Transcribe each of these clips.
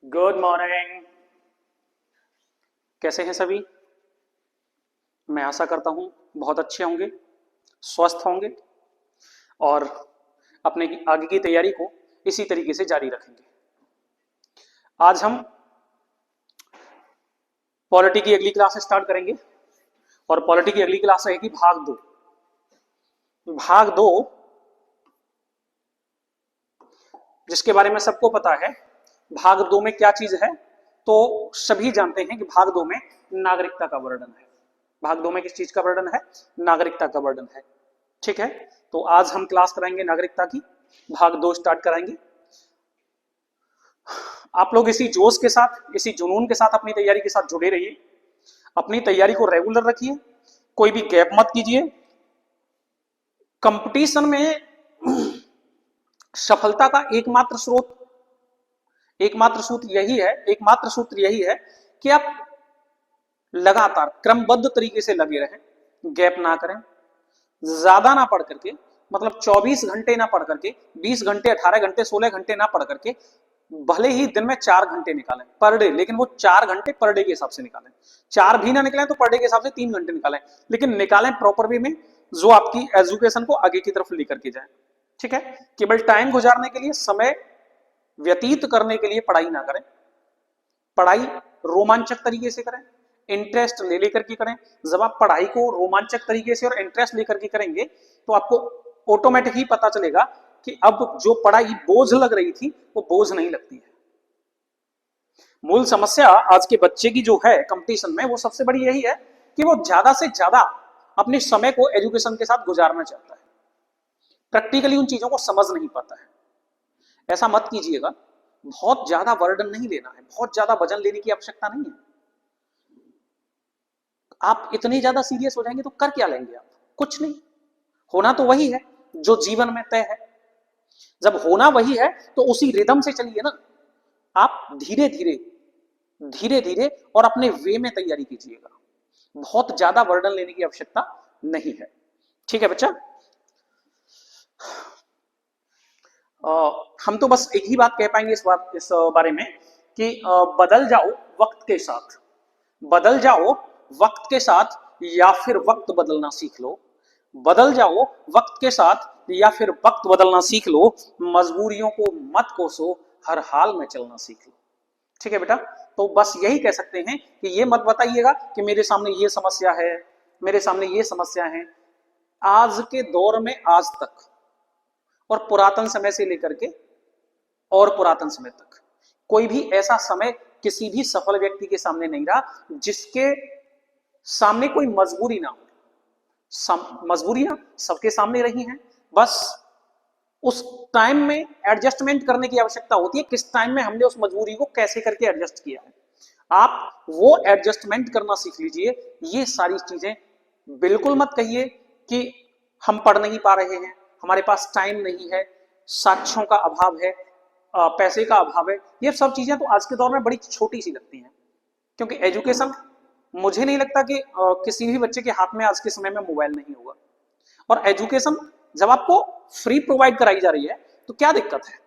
Good morning. कैसे हैं सभी? मैं आशा करता हूं बहुत अच्छे होंगे, स्वस्थ होंगे और अपने आगे की तैयारी को इसी तरीके से जारी रखेंगे। आज हम पॉलिटी की अगली क्लास स्टार्ट करेंगे और पॉलिटी की अगली क्लास रहेगी भाग दो। भाग दो जिसके बारे में सबको पता है। भाग दो में क्या चीज है तो सभी जानते हैं कि भाग दो में नागरिकता का वर्णन है। भाग दो में किस चीज का वर्णन है? नागरिकता का वर्णन है। ठीक है, तो आज हम क्लास कराएंगे नागरिकता की। भाग दो स्टार्ट कराएंगे। आप लोग इसी जोश के साथ, इसी जुनून के साथ अपनी तैयारी के साथ जुड़े रहिए। अपनी तैयारी को रेगुलर रखिए, कोई भी गैप मत कीजिए। कंपटीशन में सफलता का एकमात्र सूत्र यही है कि आप लगातार क्रमबद्ध तरीके से लगे रहें, गैप ना करें, ज्यादा ना पढ़ करके, मतलब 24 घंटे ना पढ़ करके, 20 घंटे, 18 घंटे, 16 घंटे ना पढ़ करके भले ही दिन में 4 घंटे निकालें पर डे, लेकिन वो 4 घंटे पर डे के हिसाब से निकालें। 4 भी ना निकलें तो पर डे के हिसाब से 3 घंटे निकालें, लेकिन निकालें प्रॉपर वे में जो आपकी एजुकेशन को आगे की तरफ लेकर के जाए। ठीक है, केवल टाइम गुजारने के लिए, समय व्यतीत करने के लिए पढ़ाई ना करें। पढ़ाई रोमांचक तरीके से करें, इंटरेस्ट ले लेकर के करें। जब आप पढ़ाई को रोमांचक तरीके से और इंटरेस्ट लेकर के करेंगे तो आपको ऑटोमेटिक ही पता चलेगा कि अब जो पढ़ाई बोझ लग रही थी वो बोझ नहीं लगती है। मूल समस्या आज के बच्चे की जो है कंपटीशन में, वो सबसे बड़ी यही है कि वो ज्यादा से ज्यादा अपने समय को एजुकेशन के साथ गुजारना चाहता है, प्रैक्टिकली उन चीजों को समझ नहीं पाता है। ऐसा मत कीजिएगा। बहुत ज्यादा बर्डन नहीं लेना है, बहुत ज्यादा वजन लेने की आवश्यकता नहीं है। आप इतनी ज्यादा सीरियस हो जाएंगे तो कर क्या लेंगे आप? कुछ नहीं। होना तो वही है जो जीवन में तय है। जब होना वही है तो उसी रिदम से चलिए ना। आप धीरे धीरे, धीरे धीरे और अपने वे में तैयारी कीजिएगा। बहुत ज्यादा बर्डन लेने की आवश्यकता नहीं है। ठीक है बच्चा? हम तो बस एक ही बात कह पाएंगे इस बारे में कि बदल जाओ वक्त के साथ। बदल जाओ वक्त के साथ या फिर वक्त बदलना सीख लो। बदल जाओ वक्त के साथ या फिर वक्त बदलना सीख लो। मजबूरियों को मत कोसो, हर हाल में चलना सीख लो। ठीक है बेटा? तो बस यही कह सकते हैं कि ये मत बताइएगा कि मेरे सामने ये समस्या है, मेरे सामने ये समस्या है। आज के दौर में आज तक और पुरातन समय से लेकर के और पुरातन समय तक कोई भी ऐसा समय किसी भी सफल व्यक्ति के सामने नहीं रहा जिसके सामने कोई मजबूरी ना हो। मजबूरियां सबके सामने रही हैं, बस उस टाइम में एडजस्टमेंट करने की आवश्यकता होती है। किस टाइम में हमने उस मजबूरी को कैसे करके एडजस्ट किया है, आप वो एडजस्टमेंट करना सीख लीजिए। ये सारी चीजें बिल्कुल मत कहिए कि हम पढ़ नहीं पा रहे हैं, हमारे पास टाइम नहीं है, साक्ष्यों का अभाव है, पैसे का अभाव है। ये सब चीजें तो आज के दौर में बड़ी छोटी सी लगती हैं, क्योंकि एजुकेशन, मुझे नहीं लगता कि किसी भी बच्चे के हाथ में आज के समय में मोबाइल नहीं होगा। और एजुकेशन जब आपको फ्री प्रोवाइड कराई जा रही है तो क्या दिक्कत है?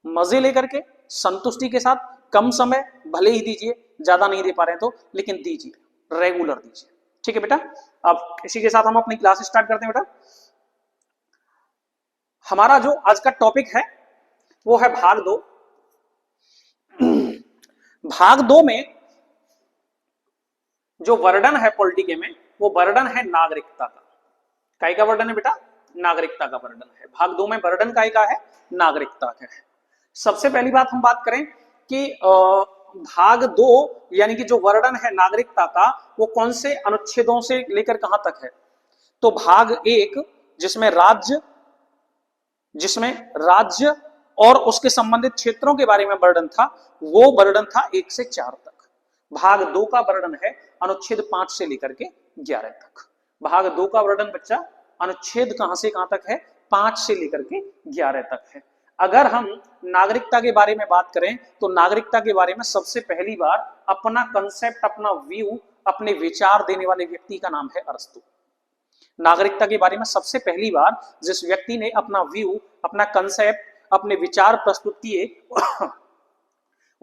मजे लेकर के, संतुष्टि के साथ, कम समय भले ही दीजिए, ज्यादा नहीं दे पा रहे हैं तो, लेकिन दीजिए, रेगुलर दीजिए। ठीक है बेटा? अब इसी के साथ हम अपनी क्लास स्टार्ट करते हैं बेटा। हमारा जो आज का टॉपिक है वो है भाग दो। भाग दो में जो वर्डन है पॉलिटिके में, वो वर्डन है नागरिकता का। काय का वर्डन है बेटा? नागरिकता का वर्डन है। भाग दो में वर्डन काय का है? नागरिकता का है। सबसे पहली बात हम बात करें कि भाग दो यानी कि जो वर्णन है नागरिकता का, वो कौन से अनुच्छेदों से लेकर कहां तक है? तो भाग एक, जिसमें राज्य और उसके संबंधित क्षेत्रों के बारे में वर्णन था, वो वर्णन था 1 से 4 तक। भाग दो का वर्णन है अनुच्छेद 5 से लेकर के 11 तक। भाग दो का वर्णन बच्चा अनुच्छेद कहां से कहां तक है? 5 से लेकर के 11 तक है। अगर हम नागरिकता के बारे में बात करें तो नागरिकता के बारे में सबसे पहली बार अपना कंसेप्ट, अपना व्यू, अपने विचार देने वाले व्यक्ति का नाम है अरस्तु। नागरिकता के बारे में सबसे पहली बार जिस व्यक्ति ने अपना व्यू, अपना कंसेप्ट, अपने विचार प्रस्तुत किए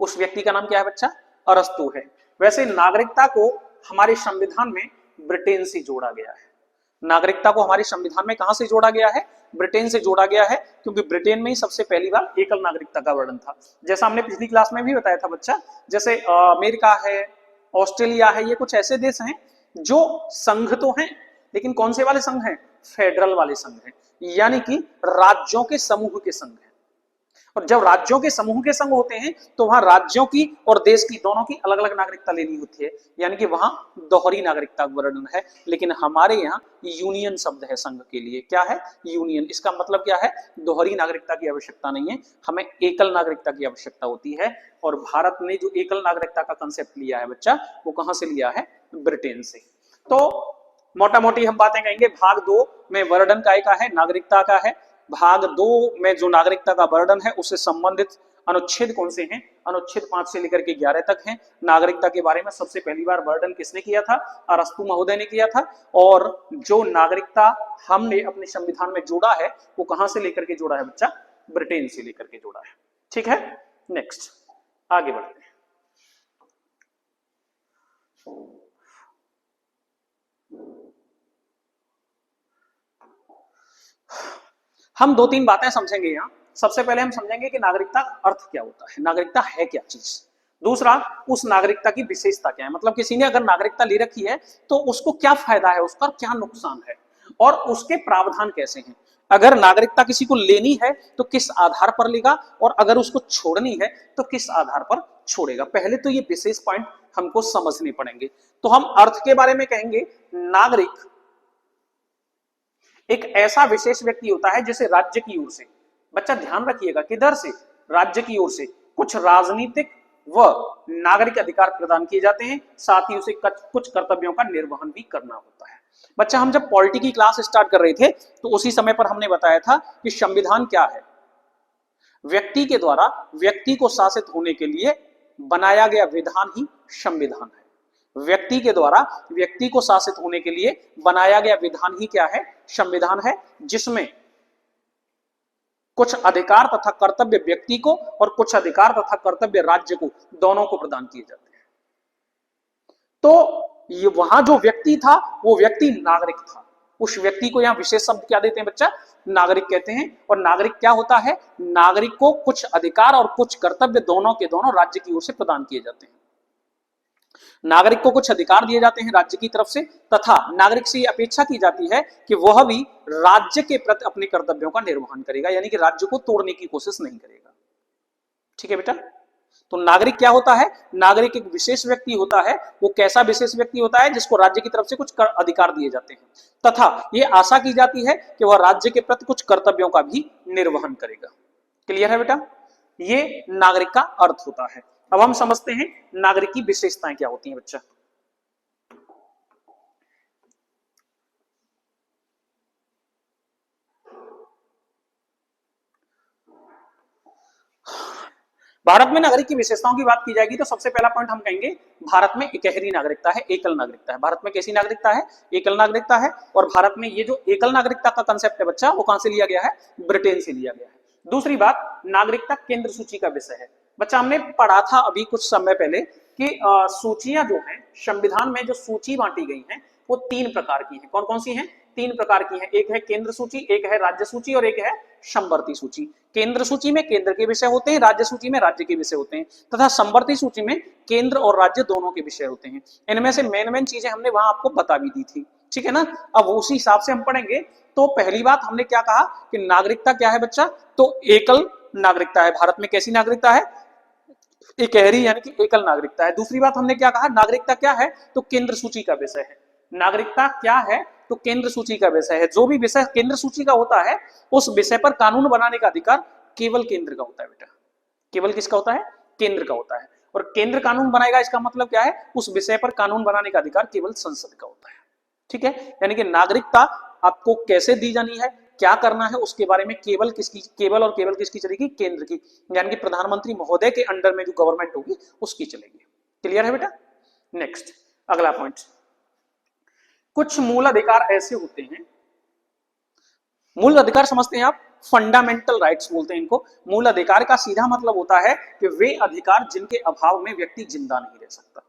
उस व्यक्ति का नाम क्या है बच्चा? अरस्तु है। वैसे नागरिकता को हमारे संविधान में ब्रिटेन से जोड़ा गया है। नागरिकता को हमारे संविधान में कहां से जोड़ा गया है? ब्रिटेन से जोड़ा गया है, क्योंकि ब्रिटेन में ही सबसे पहली बार एकल नागरिकता का वर्णन था। जैसा हमने पिछली क्लास में भी बताया था बच्चा, जैसे अमेरिका है, ऑस्ट्रेलिया है, ये कुछ ऐसे देश हैं जो संघ तो हैं, लेकिन कौन से वाले संघ हैं? फेडरल वाले संघ हैं, यानी कि राज्यों के समूह के संघ हैं। और जब राज्यों के समूह के संघ होते हैं तो वहां राज्यों की और देश की दोनों की अलग अलग नागरिकता लेनी होती है, यानी कि वहां दोहरी नागरिकता का वर्णन है। लेकिन हमारे यहाँ यूनियन शब्द है संघ के लिए। क्या है? यूनियन। इसका मतलब क्या है? दोहरी नागरिकता की आवश्यकता नहीं है, हमें एकल नागरिकता की आवश्यकता होती है। और भारत ने जो एकल नागरिकता का कंसेप्ट लिया है बच्चा, वो कहां से लिया है? ब्रिटेन से। तो मोटा मोटी हम बातें कहेंगे, भाग 2 में वर्णन काय का है? नागरिकता का है। भाग 2 में जो नागरिकता का वर्णन है उससे संबंधित अनुच्छेद कौन से हैं? अनुच्छेद 5 से लेकर के 11 तक हैं। नागरिकता के बारे में सबसे पहली बार वर्णन किसने किया था? अरस्तु महोदय ने किया था। और जो नागरिकता हमने अपने संविधान में जोड़ा है वो कहां से लेकर के जोड़ा है बच्चा? ब्रिटेन से लेकर के जोड़ा है। ठीक है, नेक्स्ट आगे बढ़ते हैं। हम 2-3 बातें समझेंगे यहाँ। सबसे पहले हम समझेंगे कि नागरिकता अर्थ क्या होता है, नागरिकता है क्या चीज। दूसरा, उस नागरिकता की विशेषता क्या है, मतलब किसी ने अगर नागरिकता ले रखी है तो उसको क्या फायदा है, उसका क्या नुकसान है, और उसके प्रावधान कैसे हैं। अगर नागरिकता किसी को लेनी है तो किस आधार पर लेगा, और अगर उसको छोड़नी है तो किस आधार पर छोड़ेगा। पहले तो ये विशेष पॉइंट हमको समझने पड़ेंगे। तो हम अर्थ के बारे में कहेंगे, नागरिक एक ऐसा विशेष व्यक्ति होता है जिसे राज्य की ओर से, बच्चा ध्यान रखिएगा, किधर से? राज्य की ओर से कुछ राजनीतिक व नागरिक अधिकार प्रदान किए जाते हैं, साथ ही उसे कुछ कर्तव्यों का निर्वहन भी करना होता है। बच्चा, हम जब पॉलिटी की क्लास स्टार्ट कर रहे थे तो उसी समय पर हमने बताया था कि संविधान क्या है? व्यक्ति के द्वारा व्यक्ति को शासित होने के लिए बनाया गया विधान ही संविधान है। व्यक्ति के द्वारा व्यक्ति को शासित होने के लिए बनाया गया विधान ही क्या है? संविधान है, जिसमें कुछ अधिकार तथा कर्तव्य व्यक्ति को और कुछ अधिकार तथा कर्तव्य राज्य को, दोनों को प्रदान किए जाते हैं। तो ये वहां जो व्यक्ति था वो व्यक्ति नागरिक था। उस व्यक्ति को यहां विशेष शब्द क्या देते हैं बच्चा? नागरिक कहते हैं। और नागरिक क्या होता है? नागरिक को कुछ अधिकार और कुछ कर्तव्य दोनों के दोनों राज्य की ओर से प्रदान किए जाते हैं। नागरिक को कुछ अधिकार दिए जाते हैं राज्य की तरफ से, तथा नागरिक से यह अपेक्षा की जाती है कि वह भी राज्य के प्रति अपने कर्तव्यों का निर्वहन करेगा, यानी कि राज्य को तोड़ने की कोशिश नहीं करेगा। ठीक है बेटा? तो नागरिक क्या होता है? नागरिक एक विशेष व्यक्ति होता है। वो कैसा विशेष व्यक्ति होता है? जिसको राज्य की तरफ से कुछ अधिकार दिए जाते हैं, तथा यह आशा की जाती है कि वह राज्य के प्रति कुछ कर्तव्यों का भी निर्वहन करेगा। क्लियर है बेटा? ये नागरिक का अर्थ होता है। अब हम समझते हैं नागरिक की विशेषताएं क्या होती हैं बच्चा। भारत में नागरिक की विशेषताओं की बात की जाएगी तो सबसे पहला पॉइंट हम कहेंगे, भारत में इकहरी नागरिकता है, एकल नागरिकता है। भारत में कैसी नागरिकता है? एकल नागरिकता है। और भारत में ये जो एकल नागरिकता का कंसेप्ट है बच्चा, वो कहां से लिया गया है? ब्रिटेन से लिया गया है। दूसरी बात, नागरिकता केंद्र सूची का विषय है। बच्चा, हमने पढ़ा था अभी कुछ समय पहले कि सूचियां जो है संविधान में जो सूची बांटी गई है वो 3 प्रकार की है। कौन कौन सी है? 3 प्रकार की है। एक है केंद्र सूची, एक है राज्य सूची, और एक है संवर्ती सूची। केंद्र सूची में केंद्र के विषय होते हैं, राज्य सूची में राज्य के विषय होते हैं, तथा संवर्ती सूची में केंद्र और राज्य दोनों के विषय होते हैं। इनमें से मेन चीजें हमने वहां आपको बता भी दी थी। ठीक है ना? अब उसी हिसाब से हम पढ़ेंगे। तो पहली बात हमने क्या कहा कि नागरिकता क्या है बच्चा? तो एकल नागरिकता है। भारत में कैसी नागरिकता है? इकहरी, यानी कि एकल नागरिकता है। दूसरी बात हमने क्या कहा? नागरिकता क्या है? तो केंद्र सूची का विषय है। नागरिकता क्या है? तो केंद्र सूची का विषय है। जो भी विषय केंद्र सूची का होता है उस विषय पर कानून बनाने का अधिकार केवल केंद्र का होता है बेटा। केवल किसका होता है? केंद्र का होता है। और केंद्र कानून बनाएगा, इसका मतलब क्या है? उस विषय पर कानून बनाने का अधिकार केवल संसद का होता है। ठीक है? यानी कि नागरिकता आपको कैसे दी जानी है, क्या करना है, उसके बारे में केवल किसकी चलेगी? केंद्र की, यानी कि प्रधानमंत्री महोदय के अंडर में जो गवर्नमेंट होगी उसकी चलेगी। क्लियर है बेटा? नेक्स्ट, अगला पॉइंट, कुछ मूल अधिकार ऐसे होते हैं। मूल अधिकार समझते हैं आप? फंडामेंटल राइट्स बोलते हैं इनको। मूल अधिकार का सीधा मतलब होता है कि वे अधिकार जिनके अभाव में व्यक्ति जिंदा नहीं रह सकता।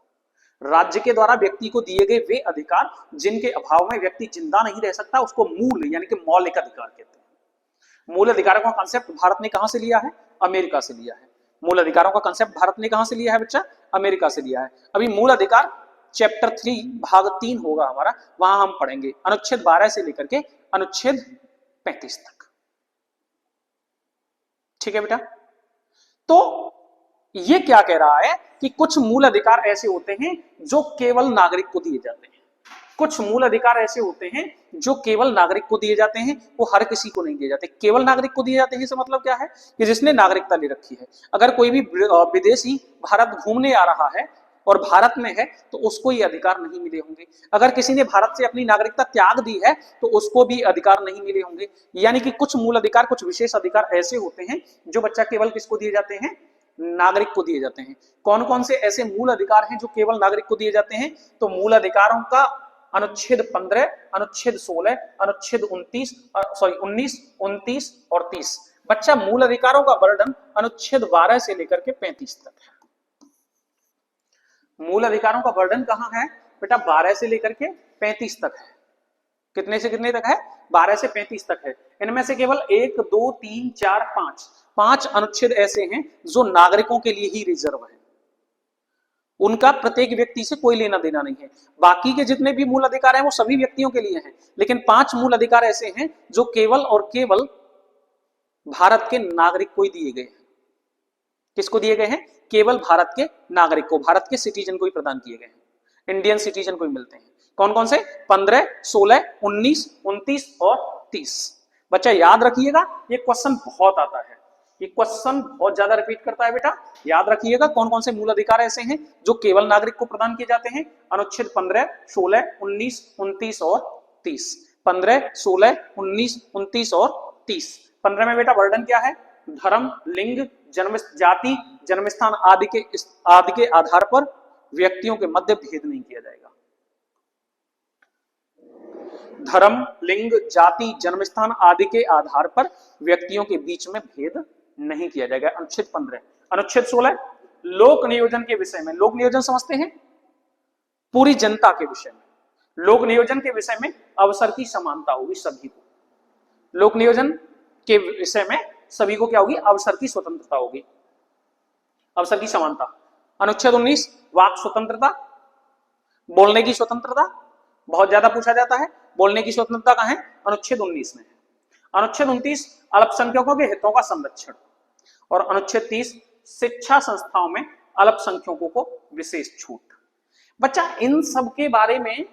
राज्य के द्वारा व्यक्ति को दिए गए वे अधिकार जिनके अभाव में व्यक्ति जिंदा नहीं रह सकता, उसको मूल यानी कि मौलिक अधिकार कहते हैं। मूल अधिकारों का कॉन्सेप्ट भारत ने कहां से लिया है? अमेरिका से लिया है। मूल अधिकारों का कॉन्सेप्ट भारत ने कहां से लिया है बच्चा? अमेरिका से लिया है। अभी मूल अधिकार चैप्टर 3 भाग 3 होगा हमारा, वहां हम पढ़ेंगे अनुच्छेद 12 से लेकर के अनुच्छेद 35 तक। ठीक है बेटा। तो ये क्या कह रहा है कि कुछ मूल अधिकार ऐसे होते हैं जो केवल नागरिक को दिए जाते हैं। कुछ मूल अधिकार ऐसे होते हैं जो केवल नागरिक को दिए जाते हैं, वो हर किसी को नहीं दिए जाते। केवल नागरिक को दिए जाते हैं इसका मतलब क्या है कि जिसने नागरिकता ले रखी है। अगर कोई भी विदेशी भारत घूमने आ रहा है और भारत में है तो उसको ये अधिकार नहीं मिले होंगे। अगर किसी ने भारत से अपनी नागरिकता त्याग दी है तो उसको भी अधिकार नहीं मिले होंगे। यानी कि कुछ मूल अधिकार, कुछ विशेष अधिकार ऐसे होते हैं जो बच्चा केवल किसको दिए जाते हैं? नागरिक को दिए जाते हैं। कौन कौन से ऐसे मूल अधिकार हैं जो केवल नागरिक को दिए जाते हैं? तो मूल अधिकारों का अनुच्छेद 15, अनुच्छेद 16, अनुच्छेद 19 और 30। बच्चा मूल अधिकारों का वर्णन अनुच्छेद 12 से लेकर के 35 तक है। मूल अधिकारों का वर्णन कहां है बेटा? 12 से लेकर के 35 तक है। कितने से कितने तक है? 12 से 35 तक है। इनमें से केवल 1, 2, 3, 4, 5 अनुच्छेद ऐसे हैं जो नागरिकों के लिए ही रिजर्व है। उनका प्रत्येक व्यक्ति से कोई लेना देना नहीं है। बाकी के जितने भी मूल अधिकार हैं वो सभी व्यक्तियों के लिए हैं, लेकिन 5 मूल अधिकार ऐसे हैं जो केवल और केवल भारत के नागरिक को ही दिए गए हैं। किसको दिए गए हैं? केवल भारत के नागरिक को, भारत के सिटीजन को ही प्रदान किए गए हैं। इंडियन सिटीजन को ही मिलते हैं। कौन कौन से? 15, 16, 19, 29 और 30। बच्चा याद रखिएगा, ये क्वेश्चन बहुत आता है, ये क्वेश्चन बहुत ज्यादा रिपीट करता है बेटा। याद रखिएगा कौन कौन से मूल अधिकार ऐसे हैं जो केवल नागरिक को प्रदान किए जाते हैं। अनुच्छेद 15, 16, 19, 29 और 30। 15, 16, 19, 29 और 30। 15 में बेटा वर्णन क्या है? धर्म, लिंग, जन्म, जाति, जन्मस्थान आदि के आधार पर व्यक्तियों के मध्य भेद नहीं किया जाएगा। धर्म, लिंग, जाति, जन्मस्थान आदि के आधार पर व्यक्तियों के बीच में भेद नहीं किया जाएगा। अनुच्छेद 15। अनुच्छेद 16 लोक नियोजन के विषय में। लोक नियोजन समझते हैं? पूरी जनता के विषय में। लोक नियोजन के विषय में अवसर की समानता होगी सभी को। लोक नियोजन के विषय में सभी को क्या होगी? अवसर की स्वतंत्रता होगी, अवसर की समानता। अनुच्छेद 19 वाक स्वतंत्रता, बोलने की स्वतंत्रता। बहुत ज्यादा पूछा जाता है बोलने की स्वतंत्रता कहां है? अनुच्छेद 19 में है। अनुच्छेद 29 अल्पसंख्यकों के हितों का संरक्षण और अनुच्छेद 30 शिक्षा संस्थाओं में अल्पसंख्यकों को विशेष छूट। बच्चा इन सब के बारे में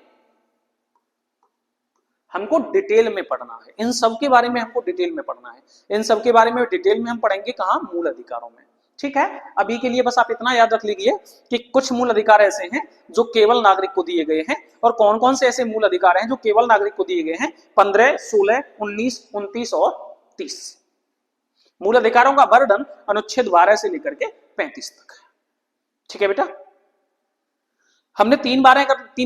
हमको डिटेल में पढ़ना है। इन सब के बारे में हमको डिटेल में पढ़ना है। इन सब के बारे में डिटेल में हम पढ़ेंगे कहां? मूल अधिकारों में। ठीक है, अभी के लिए बस आप इतना याद रख लीजिए कि कुछ मूल अधिकार ऐसे हैं जो केवल नागरिक को दिए गए हैं। और कौन कौन से ऐसे मूल अधिकार हैं जो केवल नागरिक को दिए गए हैं? 15, 16, 19, 29 और 30। मूल अधिकारों का वर्णन अनुच्छेद 12 से लेकर के 35 तक है। ठीक है बेटा, हमने 3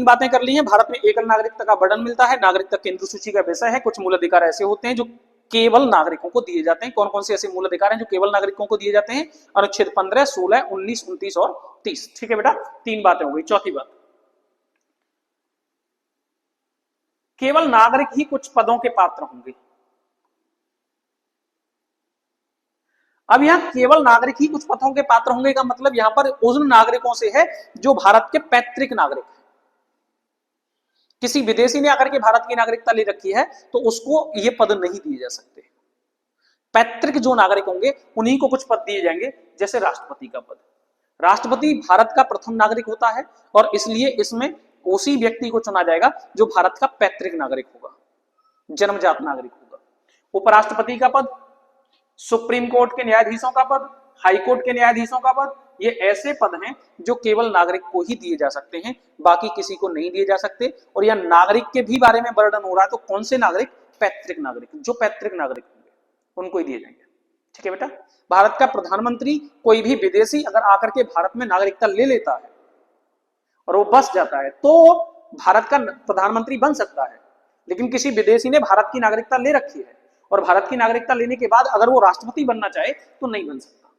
बातें कर ली हैं। भारत में एकल नागरिकता का वर्णन मिलता है, नागरिकता केंद्र सूची का विषय है। कुछ मूल अधिकार ऐसे होते हैं जो केवल नागरिकों को दिए जाते हैं। कौन कौन से ऐसे मूल अधिकार हैं जो केवल नागरिकों को दिए जाते हैं? अनुच्छेद 15, 16, 19, 29 और 30। ठीक है बेटा, 3 बातें हो गई। चौथी बात, केवल नागरिक ही कुछ पदों के पात्र होंगे। अब यहां केवल नागरिक ही कुछ पदों के पात्र होंगे का मतलब यहां पर उन नागरिकों से है जो भारत के पैतृक नागरिक हैं। किसी विदेशी ने आकर के भारत की नागरिकता ले रखी है तो उसको ये पद नहीं दिए जा सकते। पैतृक जो नागरिक होंगे उन्हीं को कुछ पद दिए जाएंगे, जैसे राष्ट्रपति का पद। राष्ट्रपति भारत का प्रथम नागरिक होता है और इसलिए इसमें उसी व्यक्ति को चुना जाएगा जो भारत का पैतृक नागरिक होगा, जन्मजात नागरिक होगा। उपराष्ट्रपति का पद, सुप्रीम कोर्ट के न्यायाधीशों का पद, हाई कोर्ट के न्यायाधीशों का पद, ये ऐसे पद हैं जो केवल नागरिक को ही दिए जा सकते हैं, बाकी किसी को नहीं दिए जा सकते। और यह नागरिक के भी बारे में वर्णन हो रहा है, तो कौन से नागरिक? पैतृक नागरिक। जो पैतृक नागरिक होंगे उनको ही दिए जाएंगे। ठीक है बेटा, भारत का प्रधानमंत्री कोई भी विदेशी अगर आकर के भारत में नागरिकता ले लेता है और वो बस जाता है तो भारत का प्रधानमंत्री बन सकता है। लेकिन किसी विदेशी ने भारत की नागरिकता ले रखी है और भारत की नागरिकता लेने के बाद अगर वो राष्ट्रपति बनना चाहे तो नहीं बन सकता,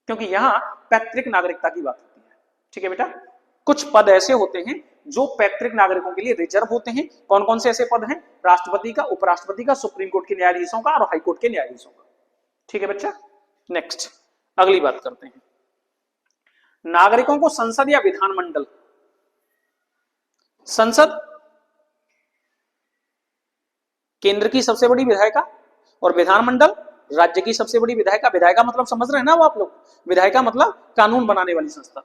क्योंकि यहां पैतृक नागरिकता की बात होती है। ठीक है बेटा, कुछ पद ऐसे होते हैं जो पैतृक नागरिकों के लिए रिजर्व होते हैं। कौन कौन से ऐसे पद हैं? राष्ट्रपति का, उपराष्ट्रपति का, सुप्रीम कोर्ट के न्यायाधीशों का और हाईकोर्ट के न्यायाधीशों का। ठीक है बच्चा, नेक्स्ट अगली बात करते हैं। नागरिकों को संसद या विधानमंडल, संसद केंद्र की सबसे बड़ी विधायिका और विधानमंडल राज्य की सबसे बड़ी विधायिका। विधायिका मतलब समझ रहे हैं ना वो आप लोग? विधायिका मतलब कानून बनाने वाली संस्था।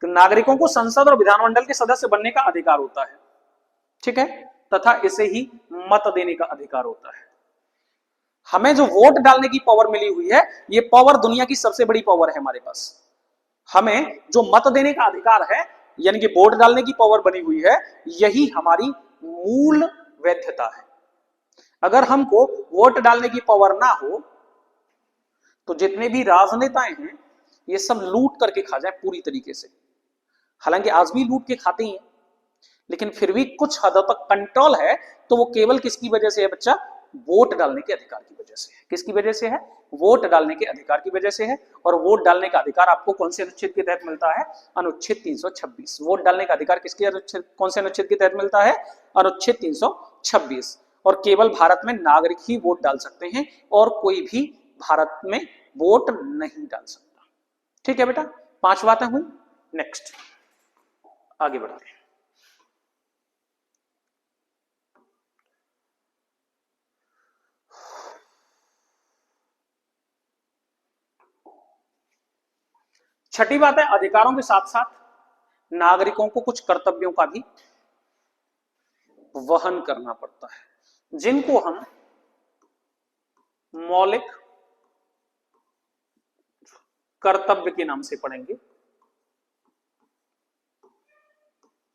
तो नागरिकों को संसद और विधानमंडल के सदस्य बनने का अधिकार होता है, ठीक है, तथा इसे ही मत देने का अधिकार होता है। हमें जो वोट डालने की पावर मिली हुई है, ये पावर दुनिया की सबसे बड़ी पावर है हमारे पास। हमें जो मत देने का अधिकार है, यानी कि वोट डालने की पावर बनी हुई है, यही हमारी मूल वैधता है। अगर हमको वोट डालने की पावर ना हो तो जितने भी राजनेताएं हैं ये सब लूट करके खा जाए पूरी तरीके से। हालांकि आज भी लूट के खाते ही हैं, लेकिन फिर भी कुछ हद तक कंट्रोल है। तो वो केवल किसकी वजह से है बच्चा? वोट डालने के अधिकार की वजह से है। किसकी वजह से है? वोट डालने के अधिकार की वजह से है। और वोट डालने का अधिकार आपको कौन से अनुच्छेद के तहत मिलता है? अनुच्छेद 326। वोट डालने का अधिकार किसके अनुच्छेद, कौन से अनुच्छेद के तहत मिलता है? अनुच्छेद 326। और केवल भारत में नागरिक ही वोट डाल सकते हैं और कोई भी भारत में वोट नहीं डाल सकता। ठीक है बेटा, 5 बातें हुई। नेक्स्ट आगे बढ़ते हैं। छठी बात है, अधिकारों के साथ साथ नागरिकों को कुछ कर्तव्यों का भी वहन करना पड़ता है, जिनको हम मौलिक कर्तव्य के नाम से पढ़ेंगे।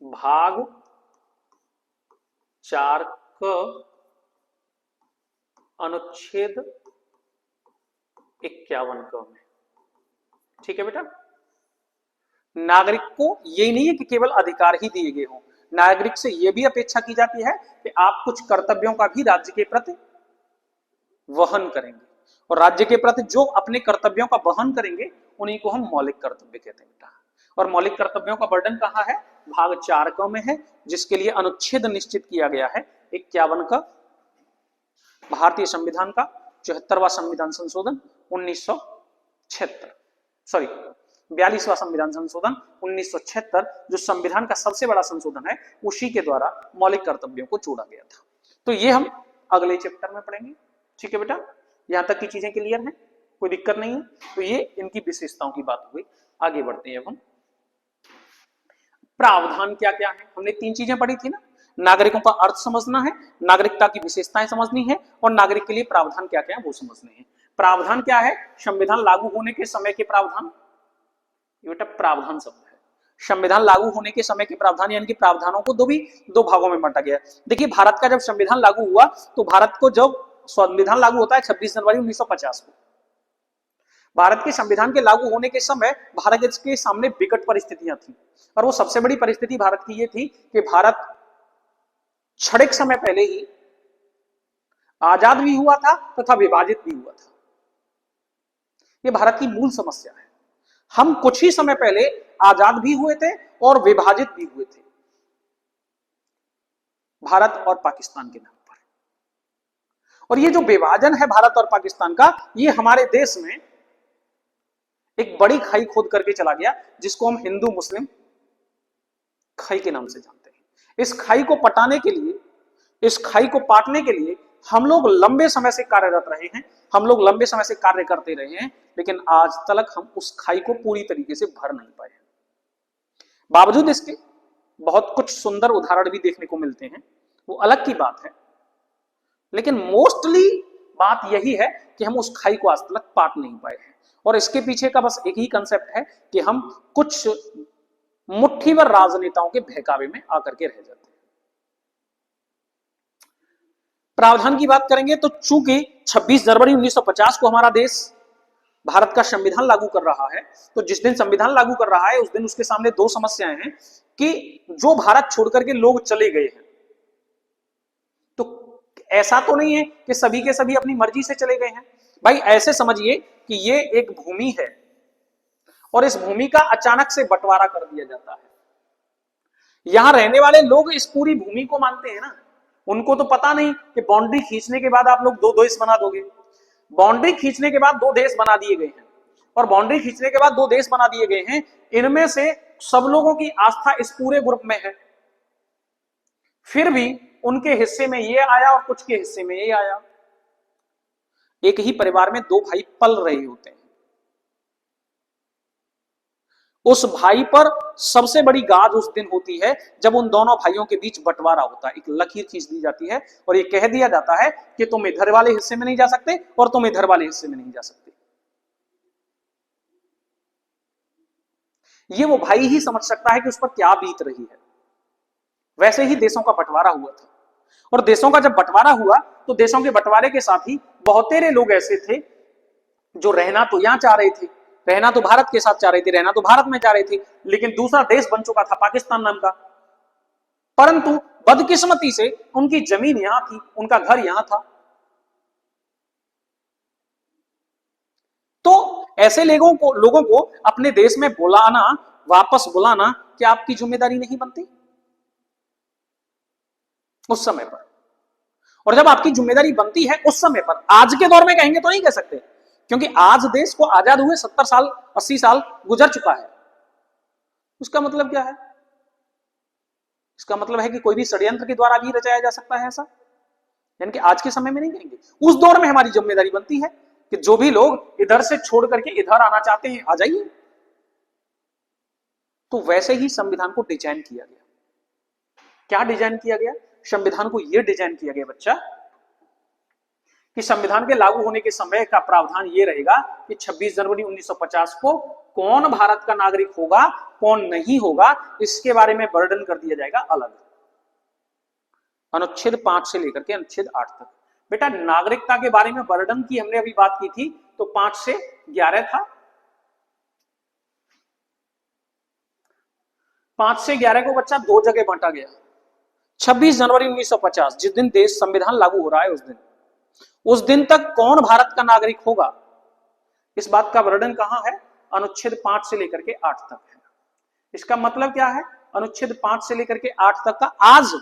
भाग 4 क अनुच्छेद 51 क में। ठीक है बेटा, नागरिक को यही नहीं है कि केवल अधिकार ही दिए गए हों, नागरिक से यह भी अपेक्षा की जाती है कि आप कुछ कर्तव्यों का भी राज्य के प्रति वहन करेंगे। और राज्य के प्रति जो अपने कर्तव्यों का वहन करेंगे उन्हीं को हम मौलिक कर्तव्य कहते हैं बेटा। और मौलिक कर्तव्यों का वर्णन कहां है? भाग 4 क में है, जिसके लिए अनुच्छेद निश्चित किया गया है 51 का, भारतीय संविधान का 74वां संविधान संशोधन 1976, सॉरी 42वां संविधान संशोधन 1976, जो संविधान का सबसे बड़ा संशोधन है, उसी के द्वारा मौलिक कर्तव्यों को जोड़ा गया था। तो ये हम अगले चैप्टर में पढ़ेंगे। ठीक है बेटा, यहां तक की चीजें क्लियर हैं, कोई दिक्कत नहीं है। तो ये इनकी विशेषताओं की बात हुई। आगे बढ़ते हैं। अब हम प्रावधान क्या क्या है, हमने 3 चीजें पढ़ी थी ना। नागरिकों का अर्थ समझना है, नागरिकता की विशेषताएं समझनी है, और नागरिक के लिए प्रावधान क्या क्या है वो समझने हैं। प्रावधान क्या है? संविधान लागू होने के समय के प्रावधान, ये बेटा प्रावधान शब्द है। संविधान लागू होने के समय के प्रावधान, यानी कि प्रावधानों को दो भागों में बांटा गया। देखिए, भारत का जब संविधान लागू हुआ तो भारत को जब संविधान लागू होता है 26 जनवरी 1950 को, भारत के संविधान के लागू होने के समय भारत के सामने विकट परिस्थितियां थी। और वो सबसे बड़ी परिस्थिति भारत की ये थी कि भारत क्षणिक समय पहले ही आजाद भी हुआ था तथा विभाजित भी हुआ था। ये भारत की मूल समस्या है। हम कुछ ही समय पहले आजाद भी हुए थे और विभाजित भी हुए थे, भारत और पाकिस्तान के नाम पर। और ये जो विभाजन है भारत और पाकिस्तान का, ये हमारे देश में एक बड़ी खाई खोद करके चला गया, जिसको हम हिंदू मुस्लिम खाई के नाम से जानते हैं। इस खाई को पटाने के लिए, इस खाई को पाटने के लिए हम लोग लंबे समय से कार्यरत रहे हैं, हम लोग लंबे समय से कार्य करते रहे हैं, लेकिन आज तक हम उस खाई को पूरी तरीके से भर नहीं पाए हैं। बावजूद इसके बहुत कुछ सुंदर उदाहरण भी देखने को मिलते हैं, वो अलग की बात है, लेकिन मोस्टली बात यही है कि हम उस खाई को आज तक पाट नहीं पाए हैं। और इसके पीछे का बस एक ही कंसेप्ट है कि हम कुछ मुट्ठीभर राजनेताओं के बहकावे में आकर के रह जाते हैं। प्रावधान की बात करेंगे तो चूंकि 26 जनवरी 1950 को हमारा देश भारत का संविधान लागू कर रहा है, तो जिस दिन संविधान लागू कर रहा है उस दिन उसके सामने 2 समस्याएं हैं कि जो भारत छोड़कर के लोग चले गए हैं, तो ऐसा तो नहीं है कि सभी के सभी अपनी मर्जी से चले गए हैं भाई। ऐसे समझिए कि ये एक भूमि है और इस भूमि का अचानक से बंटवारा कर दिया जाता है। यहां रहने वाले लोग इस पूरी भूमि को मानते हैं ना, उनको तो पता नहीं कि बाउंड्री खींचने के बाद आप लोग दो देश बना दोगे। बाउंड्री खींचने के बाद दो देश बना दिए गए हैं, और बाउंड्री खींचने के बाद दो देश बना दिए गए हैं, इनमें से सब लोगों की आस्था इस पूरे ग्रुप में है, फिर भी उनके हिस्से में ये आया और कुछ के हिस्से में ये आया। एक ही परिवार में दो भाई पल रहे होते हैं, उस भाई पर सबसे बड़ी गाज उस दिन होती है जब उन दोनों भाइयों के बीच बंटवारा होता है। एक लकीर खींच दी जाती है और ये कह दिया जाता है कि तुम इधर वाले हिस्से में नहीं जा सकते और तुम इधर वाले हिस्से में नहीं जा सकते। ये वो भाई ही समझ सकता है कि उस पर क्या बीत रही है। वैसे ही देशों का बंटवारा हुआ था, और देशों का जब बंटवारा हुआ तो देशों के बंटवारे के साथ ही बहुतेरे लोग ऐसे थे जो रहना तो यहां चाह रहे थे, रहना तो भारत के साथ चाह रहे थे, रहना तो भारत में चाह रहे थे, लेकिन दूसरा देश बन चुका था पाकिस्तान नाम का। परंतु बदकिस्मती से उनकी जमीन यहां थी, उनका घर यहां था। तो ऐसे लोगों को अपने देश में बुलाना, वापस बुलाना, क्या आपकी जिम्मेदारी नहीं बनती उस समय पर? और जब आपकी जिम्मेदारी बनती है उस समय पर, आज के दौर में कहेंगे तो नहीं कह सकते, क्योंकि आज देश को आजाद हुए 70 साल 80 साल गुजर चुका है। उसका मतलब क्या है? इसका मतलब है कि कोई भी षड्यंत्र के द्वारा भी रचाया जा सकता है ऐसा, यानी कि आज के समय में नहीं कहेंगे। उस दौर में हमारी जिम्मेदारी बनती है कि जो भी लोग इधर से छोड़ करके इधर आना चाहते हैं आ जाइए। तो वैसे ही संविधान को डिजाइन किया गया। क्या डिजाइन किया गया? संविधान को यह डिजाइन किया गया बच्चा कि संविधान के लागू होने के समय का प्रावधान यह रहेगा कि 26 जनवरी 1950 को कौन भारत का नागरिक होगा कौन नहीं होगा इसके बारे में वर्णन कर दिया जाएगा अलग, अनुच्छेद 5 से लेकर के अनुच्छेद 8 तक। बेटा नागरिकता के बारे में वर्णन की हमने अभी बात की थी, तो 5 से 11 था। 5 से 11 को बच्चा दो जगह बांटा गया। 26 जनवरी 1950 जिस दिन देश संविधान लागू हो रहा है उस दिन तक कौन भारत का नागरिक होगा, इस बात का वर्णन कहां है? अनुच्छेद 5 से लेकर के 8 तक है। इसका मतलब क्या है? अनुच्छेद 5 से लेकर के 8 तक का आज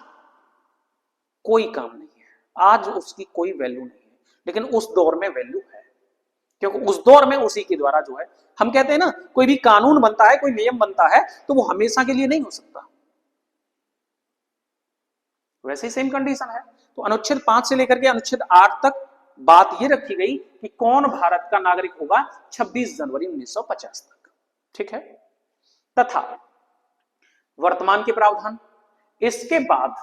कोई काम नहीं है, आज उसकी कोई वैल्यू नहीं है, लेकिन उस दौर में वैल्यू है, क्योंकि उस दौर में उसी के द्वारा जो है, हम कहते हैं ना कोई भी कानून बनता है, कोई नियम बनता है, तो वो हमेशा के लिए नहीं हो सकता। वैसे ही सेम कंडीशन है। तो अनुच्छेद 5 से लेकर के अनुच्छेद 8 तक बात यह रखी गई कि कौन भारत का नागरिक होगा 26 जनवरी 1950 तक। ठीक है। तथा वर्तमान के प्रावधान, इसके बाद,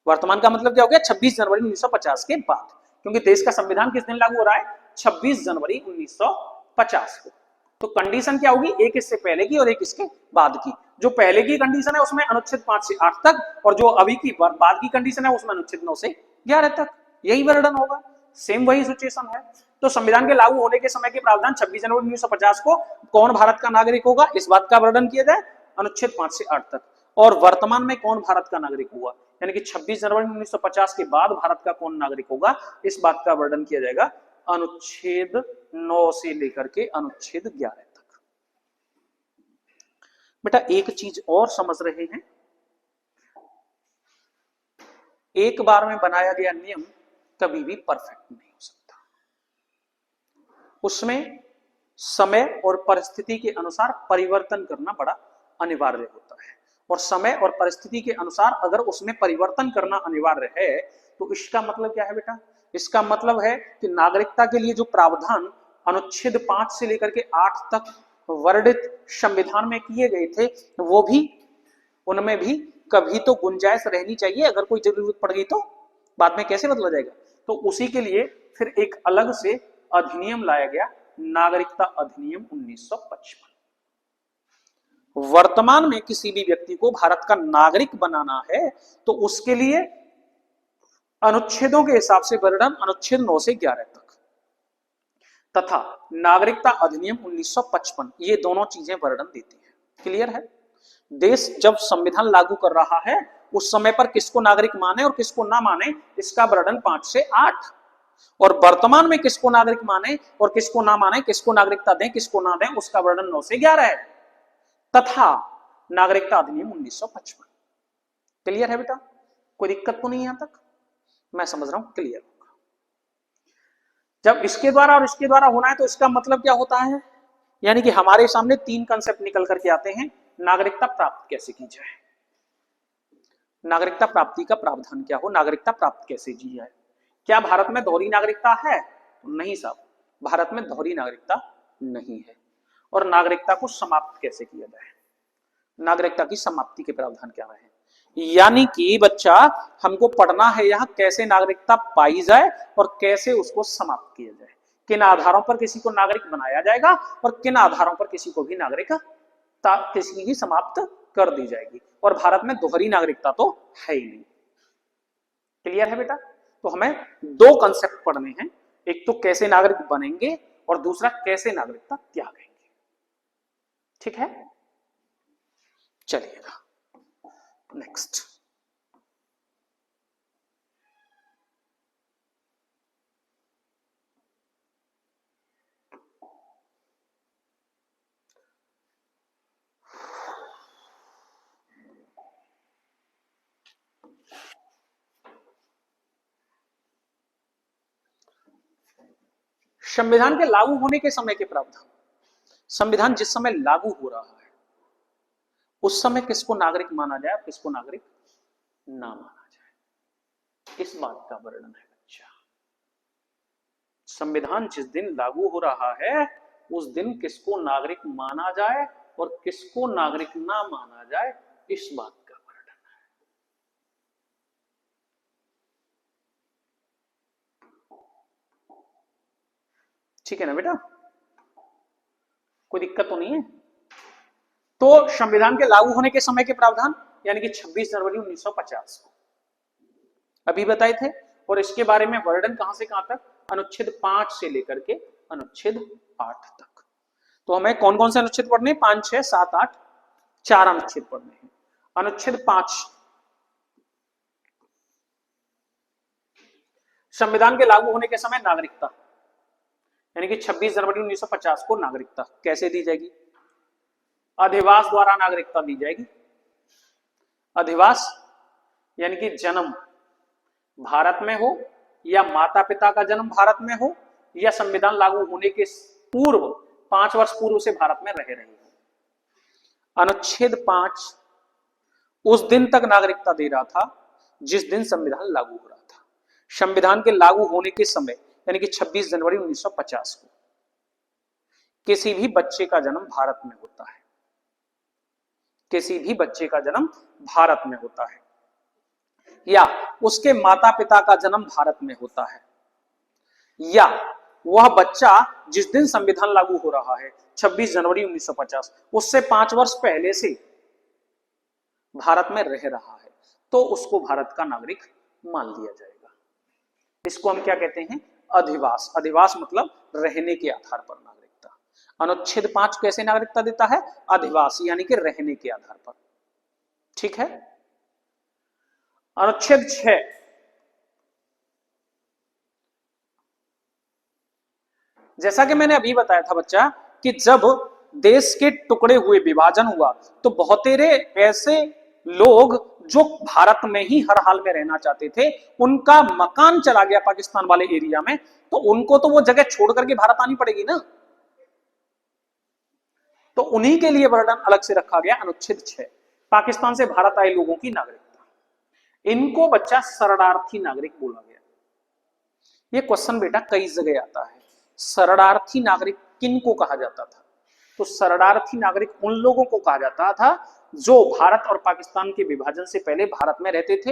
वर्तमान का मतलब क्या हो गया? 26 जनवरी 1950 के बाद, क्योंकि देश का संविधान किस दिन लागू हो रहा है? 26 जनवरी 1950 को। तो कंडीशन क्या होगी? एक इससे पहले की और एक इसके बाद की। जो पहले की कंडीशन है उसमें अनुच्छेद 5 से 8 तक, और जो अभी की बाद की कंडीशन है उसमें अनुच्छेद 9 से 11 तक। यही वर्णन होगा, सेम वही सिचुएशन है। तो संविधान के लागू होने के समय के प्रावधान 26 जनवरी 1950 को कौन भारत का नागरिक होगा इस बात का वर्णन किया जाए अनुच्छेद 5 से 8 तक, और वर्तमान में कौन भारत का नागरिक हुआ, यानी कि 26 जनवरी 1950 के बाद भारत का कौन नागरिक होगा, इस बात का वर्णन किया जाएगा अनुच्छेद 9 से लेकर के अनुच्छेद 11 तक। बेटा एक चीज और समझ रहे हैं, एक बार में बनाया गया नियम कभी भी परफेक्ट नहीं हो सकता, उसमें समय और परिस्थिति के अनुसार परिवर्तन करना बड़ा अनिवार्य होता है। और समय और परिस्थिति के अनुसार अगर उसमें परिवर्तन करना अनिवार्य है तो इसका मतलब क्या है बेटा? इसका मतलब है कि नागरिकता के लिए जो प्रावधान अनुच्छेद 5 से लेकर के 8 तक वर्णित संविधान में किए गए थे, वो भी, उनमें भी कभी तो गुंजाइश रहनी चाहिए, अगर कोई जरूरत पड़ गई तो बाद में कैसे बदला जाएगा। तो उसी के लिए फिर एक अलग से अधिनियम लाया गया, नागरिकता अधिनियम 1955। वर्तमान में किसी भी व्यक्ति को भारत का नागरिक बनाना है तो उसके लिए अनुच्छेदों के हिसाब से वर्णन अनुच्छेद 9 से 11 तक तथा नागरिकता अधिनियम 1955, ये दोनों चीजें वर्णन देती हैं। क्लियर है? देश जब संविधान लागू कर रहा है उस समय पर किसको नागरिक माने और किसको ना माने, इसका वर्णन 5 से 8। और वर्तमान में किसको नागरिक माने और किसको ना माने, किसको नागरिकता दें किसको ना दें, उसका वर्णन 9 से 11 है। तथा नागरिकता अधिनियम 1955। क्लियर है बेटा? कोई दिक्कत तो नहीं यहां तक? मैं समझ रहा हूं क्लियर होगा। जब इसके द्वारा और इसके द्वारा होना है तो इसका मतलब क्या होता है, यानी कि हमारे सामने 3 कंसेप्ट निकल करके आते हैं। नागरिकता प्राप्त कैसे की जाए, नागरिकता प्राप्ति का प्रावधान क्या हो, नागरिकता प्राप्त कैसे की जाए। क्या भारत में दोहरी नागरिकता है? नहीं साहब, भारत में दोहरी नागरिकता नहीं है। और नागरिकता को समाप्त कैसे किया जाए, नागरिकता की समाप्ति के प्रावधान क्या है। यानी कि बच्चा हमको पढ़ना है यहां कैसे नागरिकता पाई जाए और कैसे उसको समाप्त किया जाए, किन आधारों पर किसी को नागरिक बनाया जाएगा और किन आधारों पर किसी को भी नागरिकता किसी की समाप्त कर दी जाएगी। और भारत में दोहरी नागरिकता तो है ही नहीं। क्लियर है बेटा? तो हमें 2 कंसेप्ट पढ़ने हैं, एक तो कैसे नागरिक बनेंगे और दूसरा कैसे नागरिकता त्यागेंगे। ठीक है, चलिएगा नेक्स्ट। संविधान के लागू होने के समय के प्रावधान। संविधान जिस समय लागू हो रहा है उस समय किसको नागरिक माना जाए और किसको नागरिक ना माना जाए, इस बात का वर्णन है बच्चा। संविधान जिस दिन लागू हो रहा है उस दिन किसको नागरिक माना जाए और किसको नागरिक ना माना जाए, इस बात का वर्णन है। ठीक है ना बेटा? कोई दिक्कत तो नहीं है? तो संविधान के लागू होने के समय के प्रावधान यानी कि 26 जनवरी 1950 को अभी बताए थे। और इसके बारे में वर्णन कहां से कहां तक, अनुच्छेद 5 से लेकर के अनुच्छेद 8 तक। तो हमें कौन कौन से अनुच्छेद पढ़ने, 5, 6, 7, 8, 4 अनुच्छेद पढ़ने हैं। अनुच्छेद 5, संविधान के लागू होने के समय नागरिकता, यानी कि 26 जनवरी 1950 को नागरिकता कैसे दी जाएगी, अधिवास द्वारा नागरिकता दी जाएगी। अधिवास यानी कि जन्म भारत में हो या माता पिता का जन्म भारत में हो या संविधान लागू होने के पूर्व 5 वर्ष पूर्व से भारत में रह रहे हो। अनुच्छेद 5 उस दिन तक नागरिकता दे रहा था जिस दिन संविधान लागू हो रहा था। संविधान के लागू होने के समय यानी कि 26 जनवरी 1950 को किसी भी बच्चे का जन्म भारत में होता है, किसी भी बच्चे का जन्म भारत में होता है या उसके माता पिता का जन्म भारत में होता है, या वह बच्चा जिस दिन संविधान लागू हो रहा है 26 जनवरी 1950 उससे 5 वर्ष पहले से भारत में रह रहा है, तो उसको भारत का नागरिक मान लिया जाएगा। इसको हम क्या कहते हैं, अधिवास। अधिवास मतलब रहने के आधार पर नागरिकता। अनुच्छेद 5 कैसे नागरिकता देता है, अधिवास यानी कि रहने के आधार पर। ठीक है। अनुच्छेद 6 जैसा कि मैंने अभी बताया था बच्चा कि जब देश के टुकड़े हुए, विभाजन हुआ, तो बहुतेरे ऐसे लोग जो भारत में ही हर हाल में रहना चाहते थे उनका मकान चला गया पाकिस्तान वाले एरिया में, तो उनको तो वो जगह छोड़ करके भारत आनी पड़ेगी ना। तो उन्हीं के लिए वर्णन अलग से रखा गया अनुच्छेद 6, पाकिस्तान से भारत आए लोगों की नागरिकता। इनको बच्चा शरणार्थी नागरिक बोला गया। ये क्वेश्चन बेटा कई जगह आता है, शरणार्थी नागरिक किन को कहा जाता था? तो शरणार्थी नागरिक उन लोगों को कहा जाता था जो भारत और पाकिस्तान के विभाजन से पहले भारत में रहते थे।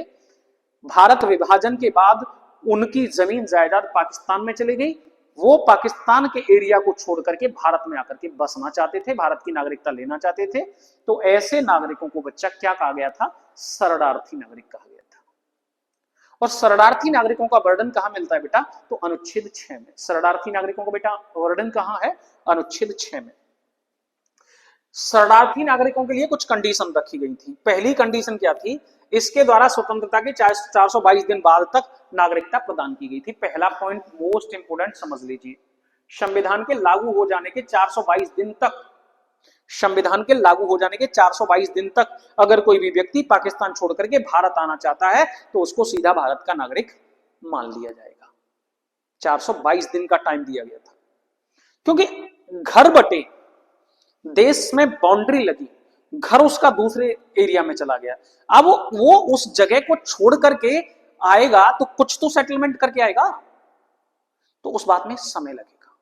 भारत विभाजन के बाद उनकी जमीन जायदाद पाकिस्तान में चली गई, वो पाकिस्तान के एरिया को छोड़ करके भारत में आकर के बसना चाहते थे, भारत की नागरिकता लेना चाहते थे। तो ऐसे नागरिकों को बच्चा क्या कहा गया था, शरणार्थी नागरिक कहा गया था। और शरणार्थी नागरिकों का वर्णन कहां मिलता है बेटा, तो अनुच्छेद 6 में। शरणार्थी नागरिकों का बेटा वर्णन कहां है, अनुच्छेद 6 में। शरणार्थी नागरिकों के लिए कुछ कंडीशन रखी गई थी। पहली कंडीशन क्या थी? इसके द्वारा स्वतंत्रता के 422 दिन बाद तक नागरिकता प्रदान की गई थी। पहला पॉइंट मोस्ट इंपोर्टेंट समझ लीजिए, संविधान के लागू हो जाने के 422 दिन तक, संविधान के लागू हो जाने के 422 दिन तक अगर कोई भी व्यक्ति पाकिस्तान छोड़ करके भारत आना चाहता है तो उसको सीधा भारत का नागरिक मान लिया जाएगा। 422 दिन का टाइम दिया गया था, क्योंकि घर बटे, देश में बाउंड्री लगी, घर उसका दूसरे एरिया में चला गया, अब वो उस जगह को छोड़ करके आएगा तो कुछ तो सेटलमेंट करके आएगा, तो उस बात में समय लगेगा।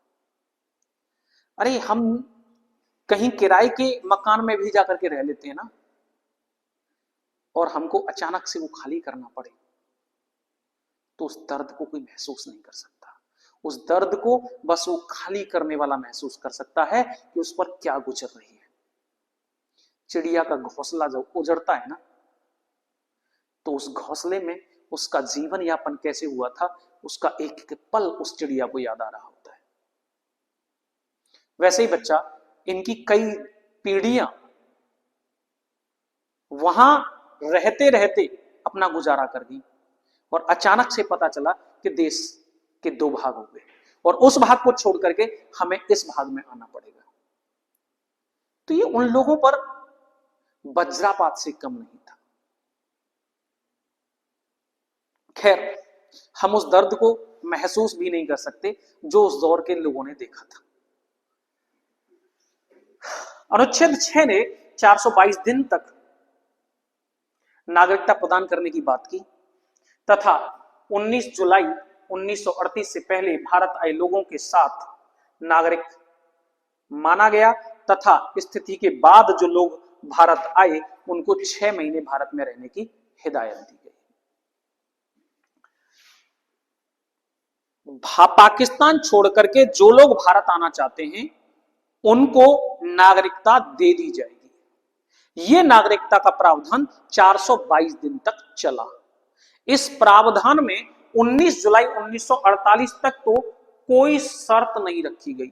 अरे हम कहीं किराए के मकान में भी जाकर के रह लेते हैं ना, और हमको अचानक से वो खाली करना पड़े तो उस दर्द को कोई महसूस नहीं कर सकता। उस दर्द को बस वो खाली करने वाला महसूस कर सकता है कि उस पर क्या गुजर रही है। चिड़िया का घोंसला जब उजड़ता है ना, तो उस घोंसले में उसका जीवन यापन कैसे हुआ था, उसका एक एक पल उस चिड़िया को याद आ रहा होता है। वैसे ही बच्चा, इनकी कई पीढ़ियां वहां रहते रहते अपना गुजारा कर दी, और अचानक से पता चला कि देश के दो भाग हो गए और उस भाग को छोड़ करके हमें इस भाग में आना पड़ेगा। तो ये उन लोगों पर वज्रापात से कम नहीं था। खैर, हम उस दर्द को महसूस भी नहीं कर सकते जो उस दौर के लोगों ने देखा था। अनुच्छेद 6 ने 422 दिन तक नागरिकता प्रदान करने की बात की तथा 19 जुलाई 1938 से पहले भारत आए लोगों के साथ नागरिक माना गया तथा स्थिति के बाद जो लोग भारत आए उनको 6 महीने भारत में रहने की हिदायत दी गई। पाकिस्तान छोड़ करके जो लोग भारत आना चाहते हैं उनको नागरिकता दे दी जाएगी। यह नागरिकता का प्रावधान 422 दिन तक चला। इस प्रावधान में 19 जुलाई 1948 तक तो कोई शर्त नहीं रखी गई।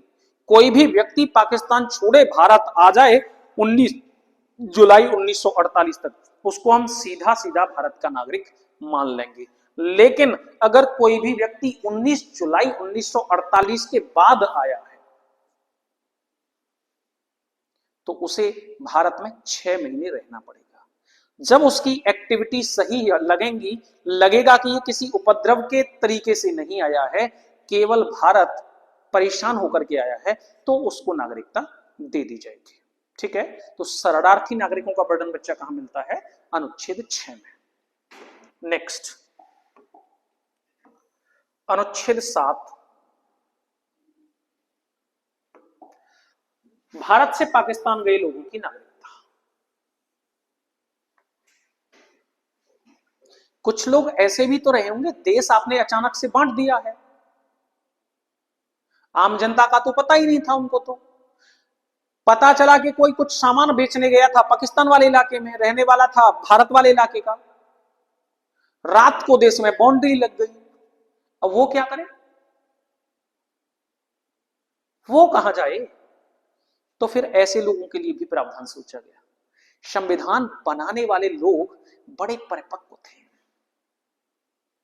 कोई भी व्यक्ति पाकिस्तान छोड़े भारत आ जाए 19 जुलाई 1948 तक, उसको हम सीधा सीधा भारत का नागरिक मान लेंगे। लेकिन अगर कोई भी व्यक्ति 19 जुलाई 1948 के बाद आया है तो उसे भारत में 6 महीने रहना पड़ेगा। जब उसकी एक्टिविटी सही लगेंगी, लगेगा कि ये किसी उपद्रव के तरीके से नहीं आया है, केवल भारत परेशान होकर के आया है, तो उसको नागरिकता दे दी जाएगी। ठीक है, तो शरणार्थी नागरिकों का वर्णन बच्चा कहां मिलता है? अनुच्छेद 6 में। नेक्स्ट, अनुच्छेद 7, भारत से पाकिस्तान गए लोगों की नागरिकता। कुछ लोग ऐसे भी तो रहे होंगे, देश आपने अचानक से बांट दिया है, आम जनता का तो पता ही नहीं था, उनको तो पता चला कि कोई कुछ सामान बेचने गया था पाकिस्तान वाले इलाके में, रहने वाला था भारत वाले इलाके का, रात को देश में बाउंड्री लग गई। अब वो क्या करे, वो कहां जाए? तो फिर ऐसे लोगों के लिए भी प्रावधान सोचा गया। संविधान बनाने वाले लोग बड़े परिपक्व थे,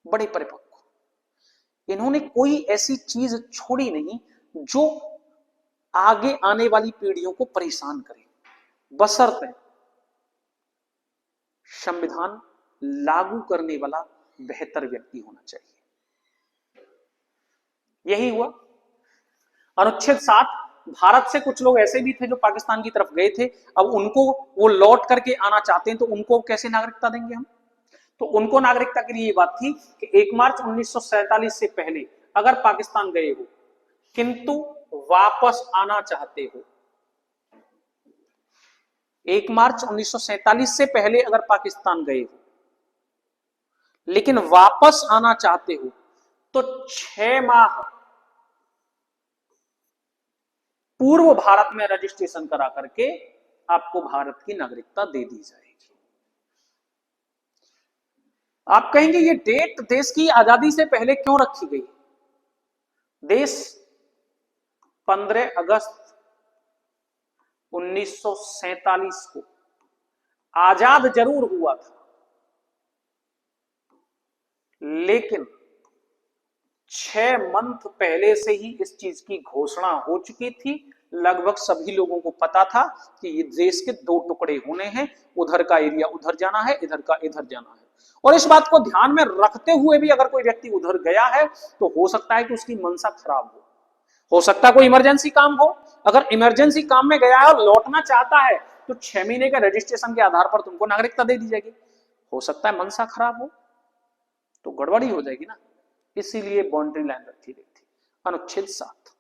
बड़े परिपक्व। इन्होंने कोई ऐसी चीज छोड़ी नहीं जो आगे आने वाली पीढ़ियों को परेशान करे, बशर्ते संविधान लागू करने वाला बेहतर व्यक्ति होना चाहिए। यही हुआ। अनुच्छेद 7, भारत से कुछ लोग ऐसे भी थे जो पाकिस्तान की तरफ गए थे, अब उनको वो लौट करके आना चाहते हैं, तो उनको कैसे नागरिकता देंगे हम? तो उनको नागरिकता के लिए ये बात थी कि 1 मार्च 1947 से पहले अगर पाकिस्तान गए हो किंतु वापस आना चाहते हो, 1 मार्च 1947 से पहले अगर पाकिस्तान गए हो लेकिन वापस आना चाहते हो, तो 6 माह पूर्व भारत में रजिस्ट्रेशन करा करके आपको भारत की नागरिकता दे दी जाएगी। आप कहेंगे ये डेट देश की आजादी से पहले क्यों रखी गई? देश 15 अगस्त 1947 को आजाद जरूर हुआ था, लेकिन 6 मंथ पहले से ही इस चीज की घोषणा हो चुकी थी। लगभग सभी लोगों को पता था कि ये देश के 2 टुकड़े होने हैं, उधर का एरिया उधर जाना है, इधर का इधर जाना है। और इस बात को ध्यान में रखते हुए भी अगर कोई व्यक्ति उधर गया है तो हो सकता है कि उसकी मनसा खराब हो सकता है कोई इमरजेंसी काम हो। अगर इमरजेंसी काम में गया है और लौटना चाहता है तो 6 महीने के रजिस्ट्रेशन के आधार पर तुमको नागरिकता दे दी जाएगी। हो सकता है मनसा खराब हो तो गड़बड़ी हो जाएगी ना, इसीलिए बाउंड्री लाइन रखी गई थी। अनुच्छेद 7।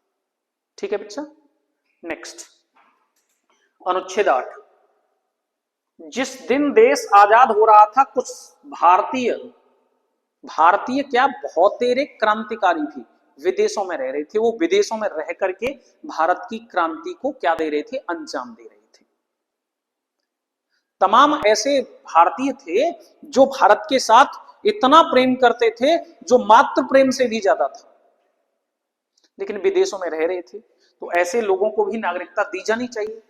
ठीक है बच्चा। नेक्स्ट अनुच्छेद 8। जिस दिन देश आजाद हो रहा था, कुछ भारतीय क्या बहुतेरे क्रांतिकारी भी विदेशों में रह रहे थे। वो विदेशों में रह करके भारत की क्रांति को क्या दे रहे थे, अंजाम दे रहे थे। तमाम ऐसे भारतीय थे जो भारत के साथ इतना प्रेम करते थे जो मात्र प्रेम से भी ज्यादा था, लेकिन विदेशों में रह रहे थे। तो ऐसे लोगों को भी नागरिकता दी जानी चाहिए,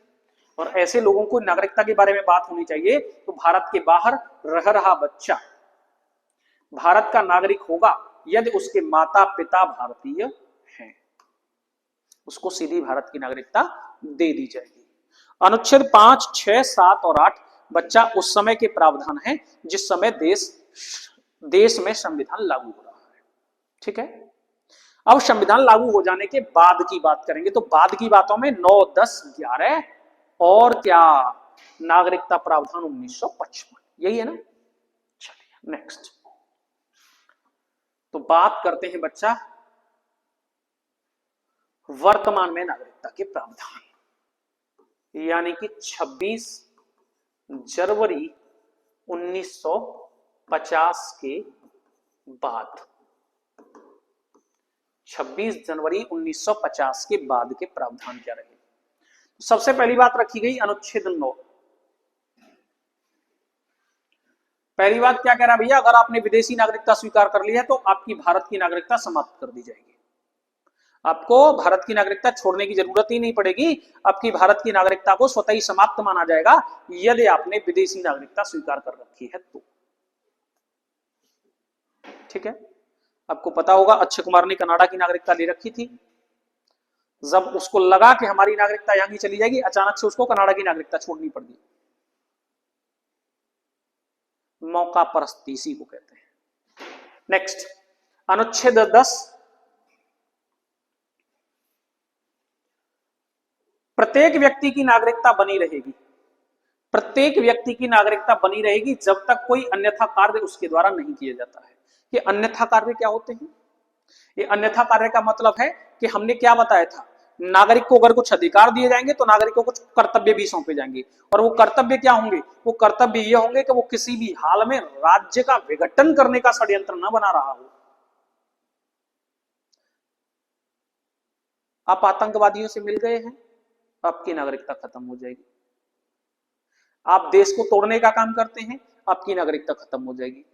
और ऐसे लोगों को नागरिकता के बारे में बात होनी चाहिए। तो भारत के बाहर रह रहा बच्चा भारत का नागरिक होगा यदि उसके माता पिता भारतीय हैं, उसको सीधी भारत की नागरिकता दे दी जाएगी। अनुच्छेद 5, 6, 7 और 8 बच्चा उस समय के प्रावधान हैं जिस समय देश में संविधान लागू हो रहा है। ठीक है। अब संविधान लागू हो जाने के बाद की बात करेंगे। तो बाद की बातों में 9, 10, 11 और क्या, नागरिकता प्रावधान 1955, यही है ना। चलिए नेक्स्ट। तो बात करते हैं बच्चा वर्तमान में नागरिकता के प्रावधान, यानी कि 26 जनवरी 1950 के बाद। 26 जनवरी 1950 के बाद के प्रावधान क्या रहे। सबसे पहली बात रखी गई अनुच्छेद 9। पहली बात क्या कह रहा है भैया, अगर आपने विदेशी नागरिकता स्वीकार कर ली है तो आपकी भारत की नागरिकता समाप्त कर दी जाएगी। आपको भारत की नागरिकता छोड़ने की जरूरत ही नहीं पड़ेगी। आपकी भारत की नागरिकता को स्वतः ही समाप्त माना जाएगा यदि आपने विदेशी नागरिकता स्वीकार कर रखी है तो। ठीक है। आपको पता होगा अक्षय कुमार ने कनाडा की नागरिकता ले रखी थी। जब उसको लगा कि हमारी नागरिकता यहां की चली जाएगी, अचानक से उसको कनाडा की नागरिकता छोड़नी पड़ गई। मौका परस्ती इसी को कहते हैं। नेक्स्ट अनुच्छेद 10। प्रत्येक व्यक्ति की नागरिकता बनी रहेगी। प्रत्येक व्यक्ति की नागरिकता बनी रहेगी जब तक कोई अन्यथा कार्य उसके द्वारा नहीं किया जाता है। ये अन्यथा कार्य क्या होते हैं? ये अन्यथा कार्य का मतलब है कि हमने क्या बताया था, नागरिक को अगर कुछ अधिकार दिए जाएंगे तो नागरिक को कुछ कर्तव्य भी सौंपे जाएंगे। और वो कर्तव्य क्या होंगे? वो कर्तव्य ये होंगे कि वो किसी भी हाल में राज्य का विघटन करने का षड्यंत्र न बना रहा हो। आप आतंकवादियों से मिल गए हैं, आपकी नागरिकता खत्म हो जाएगी। आप देश को तोड़ने का काम करते हैं, आपकी नागरिकता खत्म हो जाएगी।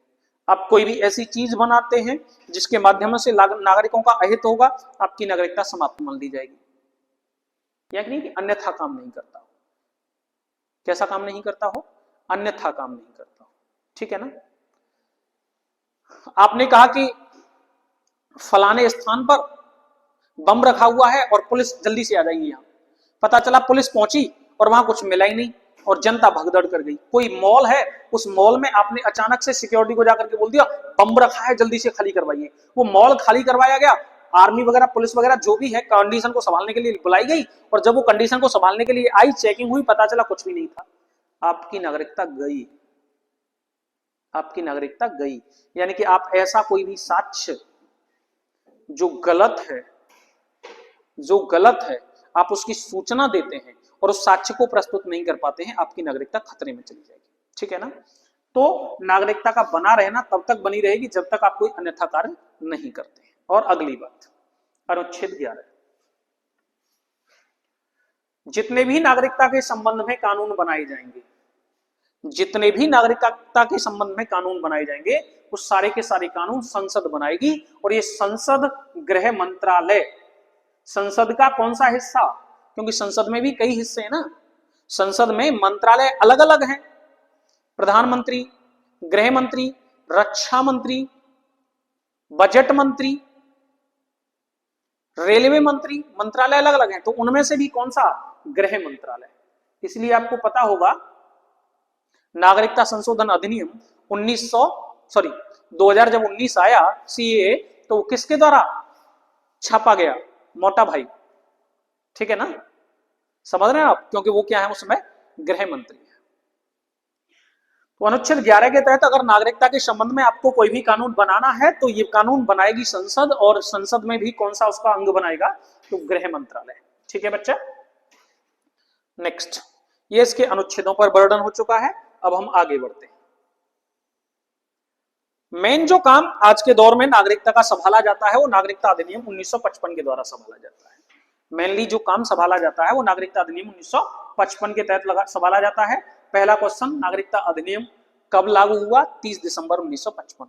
आप कोई भी ऐसी चीज बनाते हैं जिसके माध्यम से नागरिकों का अहित होगा, आपकी नागरिकता समाप्त मान ली जाएगी। यानी कि अन्यथा काम नहीं करता हो। कैसा काम नहीं करता हो? अन्यथा काम नहीं करता हो। ठीक है ना। आपने कहा कि फलाने स्थान पर बम रखा हुआ है और पुलिस जल्दी से आ जाएगी। यहां पता चला पुलिस पहुंची और वहां कुछ मिला ही नहीं और जनता भगदड़ कर गई। कोई मॉल है, उस मॉल में आपने अचानक से सिक्योरिटी को जाकर के बोल दिया बम रखा है, जल्दी से खाली करवाइए। वो मॉल खाली करवाया गया, आर्मी वगैरह पुलिस वगैरह जो भी है कंडीशन को संभालने के लिए बुलाई गई, और जब वो कंडीशन को संभालने के लिए आई, चेकिंग हुई, पता चला कुछ भी नहीं था। आपकी नागरिकता गई। आपकी नागरिकता गई। यानी कि आप ऐसा कोई भी साक्ष्य जो गलत है आप उसकी सूचना देते हैं और उस साक्ष्य को प्रस्तुत नहीं कर पाते हैं, आपकी नागरिकता खतरे में चली जाएगी। ठीक है ना। तो नागरिकता का बना रहना तब तक बनी रहेगी जब तक आप कोई अन्यथा कार्य नहीं करते हैं। और अगली बात अनुच्छेद 11। जितने भी नागरिकता के संबंध में कानून बनाए जाएंगे, जितने भी नागरिकता के संबंध में कानून बनाए जाएंगे वो सारे के सारे कानून संसद बनाएगी। और ये संसद गृह मंत्रालय, संसद का कौन सा हिस्सा, क्योंकि संसद में भी कई हिस्से हैं ना, संसद में मंत्रालय अलग अलग हैं, प्रधानमंत्री, गृह मंत्री, रक्षा मंत्री, बजट मंत्री, रेलवे मंत्री, मंत्रालय अलग अलग हैं। तो उनमें से भी कौन सा? गृह मंत्रालय। इसलिए आपको पता होगा नागरिकता संशोधन अधिनियम 2000 जब 19 आया सीएए, तो किसके द्वारा छापा गया? मोटा भाई, ठीक है ना, समझ रहे हैं आप, क्योंकि वो क्या है उस समय गृह मंत्री है। तो अनुच्छेद 11 के तहत अगर नागरिकता के संबंध में आपको कोई भी कानून बनाना है तो ये कानून बनाएगी संसद, और संसद में भी कौन सा उसका अंग बनाएगा? तो गृह मंत्रालय। ठीक है बच्चा, नेक्स्ट, ये इसके अनुच्छेदों पर वर्णन हो चुका है। अब हम आगे बढ़ते हैं। मेन जो काम आज के दौर में नागरिकता का संभाला जाता है वो नागरिकता अधिनियम 1955 के द्वारा संभाला जाता है। मेनली जो काम संभाला जाता है वो नागरिकता अधिनियम 1955 के तहत संभाला जाता है। पहला क्वेश्चन, नागरिकता अधिनियम कब लागू हुआ? 30 दिसंबर 1955।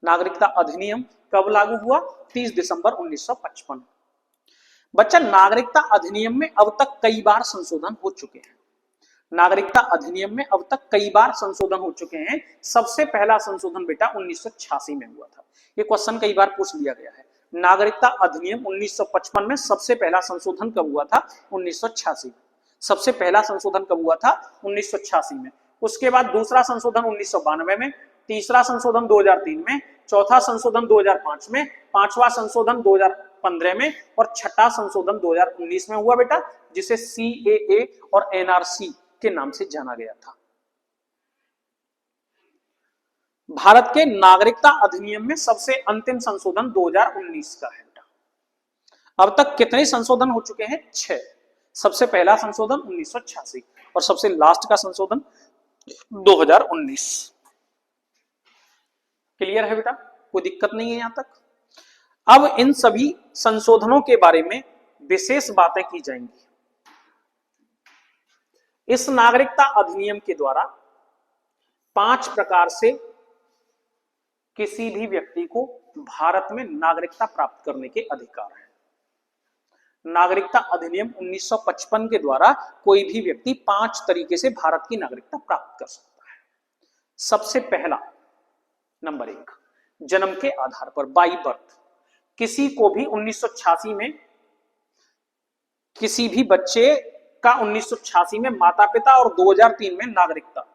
नागरिकता अधिनियम कब लागू हुआ? 30 दिसंबर 1955। बच्चा, नागरिकता अधिनियम में अब तक कई बार संशोधन हो चुके हैं। नागरिकता अधिनियम में अब तक कई बार संशोधन हो चुके हैं। सबसे पहला संशोधन बेटा 1986 में हुआ था। ये क्वेश्चन कई बार पूछ लिया गया है। नागरिकता अधिनियम 1955 में सबसे पहला संशोधन कब हुआ था? 1986 में। सबसे पहला संशोधन कब हुआ था? 1986 में। उसके बाद दूसरा संशोधन 1992 में, तीसरा संशोधन 2003 में, चौथा संशोधन 2005 में, पांचवा संशोधन 2015 में और छठा संशोधन 2019 में हुआ बेटा, जिसे सीएए और एनआरसी के नाम से जाना गया था। भारत के नागरिकता अधिनियम में सबसे अंतिम संशोधन 2019 का है। अब तक कितने संशोधन हो चुके हैं? 6। सबसे पहला संशोधन 1986 और सबसे लास्ट का संशोधन 2019। क्लियर है बेटा? कोई दिक्कत नहीं है यहां तक? अब इन सभी संशोधनों के बारे में विशेष बातें की जाएंगी। इस नागरिकता अधिनियम के द्वारा 5 प्रकार से किसी भी व्यक्ति को भारत में नागरिकता प्राप्त करने के अधिकार है। नागरिकता अधिनियम 1955 के द्वारा कोई भी व्यक्ति 5 तरीके से भारत की नागरिकता प्राप्त कर सकता है। सबसे पहला, नंबर 1, जन्म के आधार पर, बाई बर्थ। किसी को भी 1986 में, किसी भी बच्चे का 1986 में माता पिता और 2003 में नागरिकता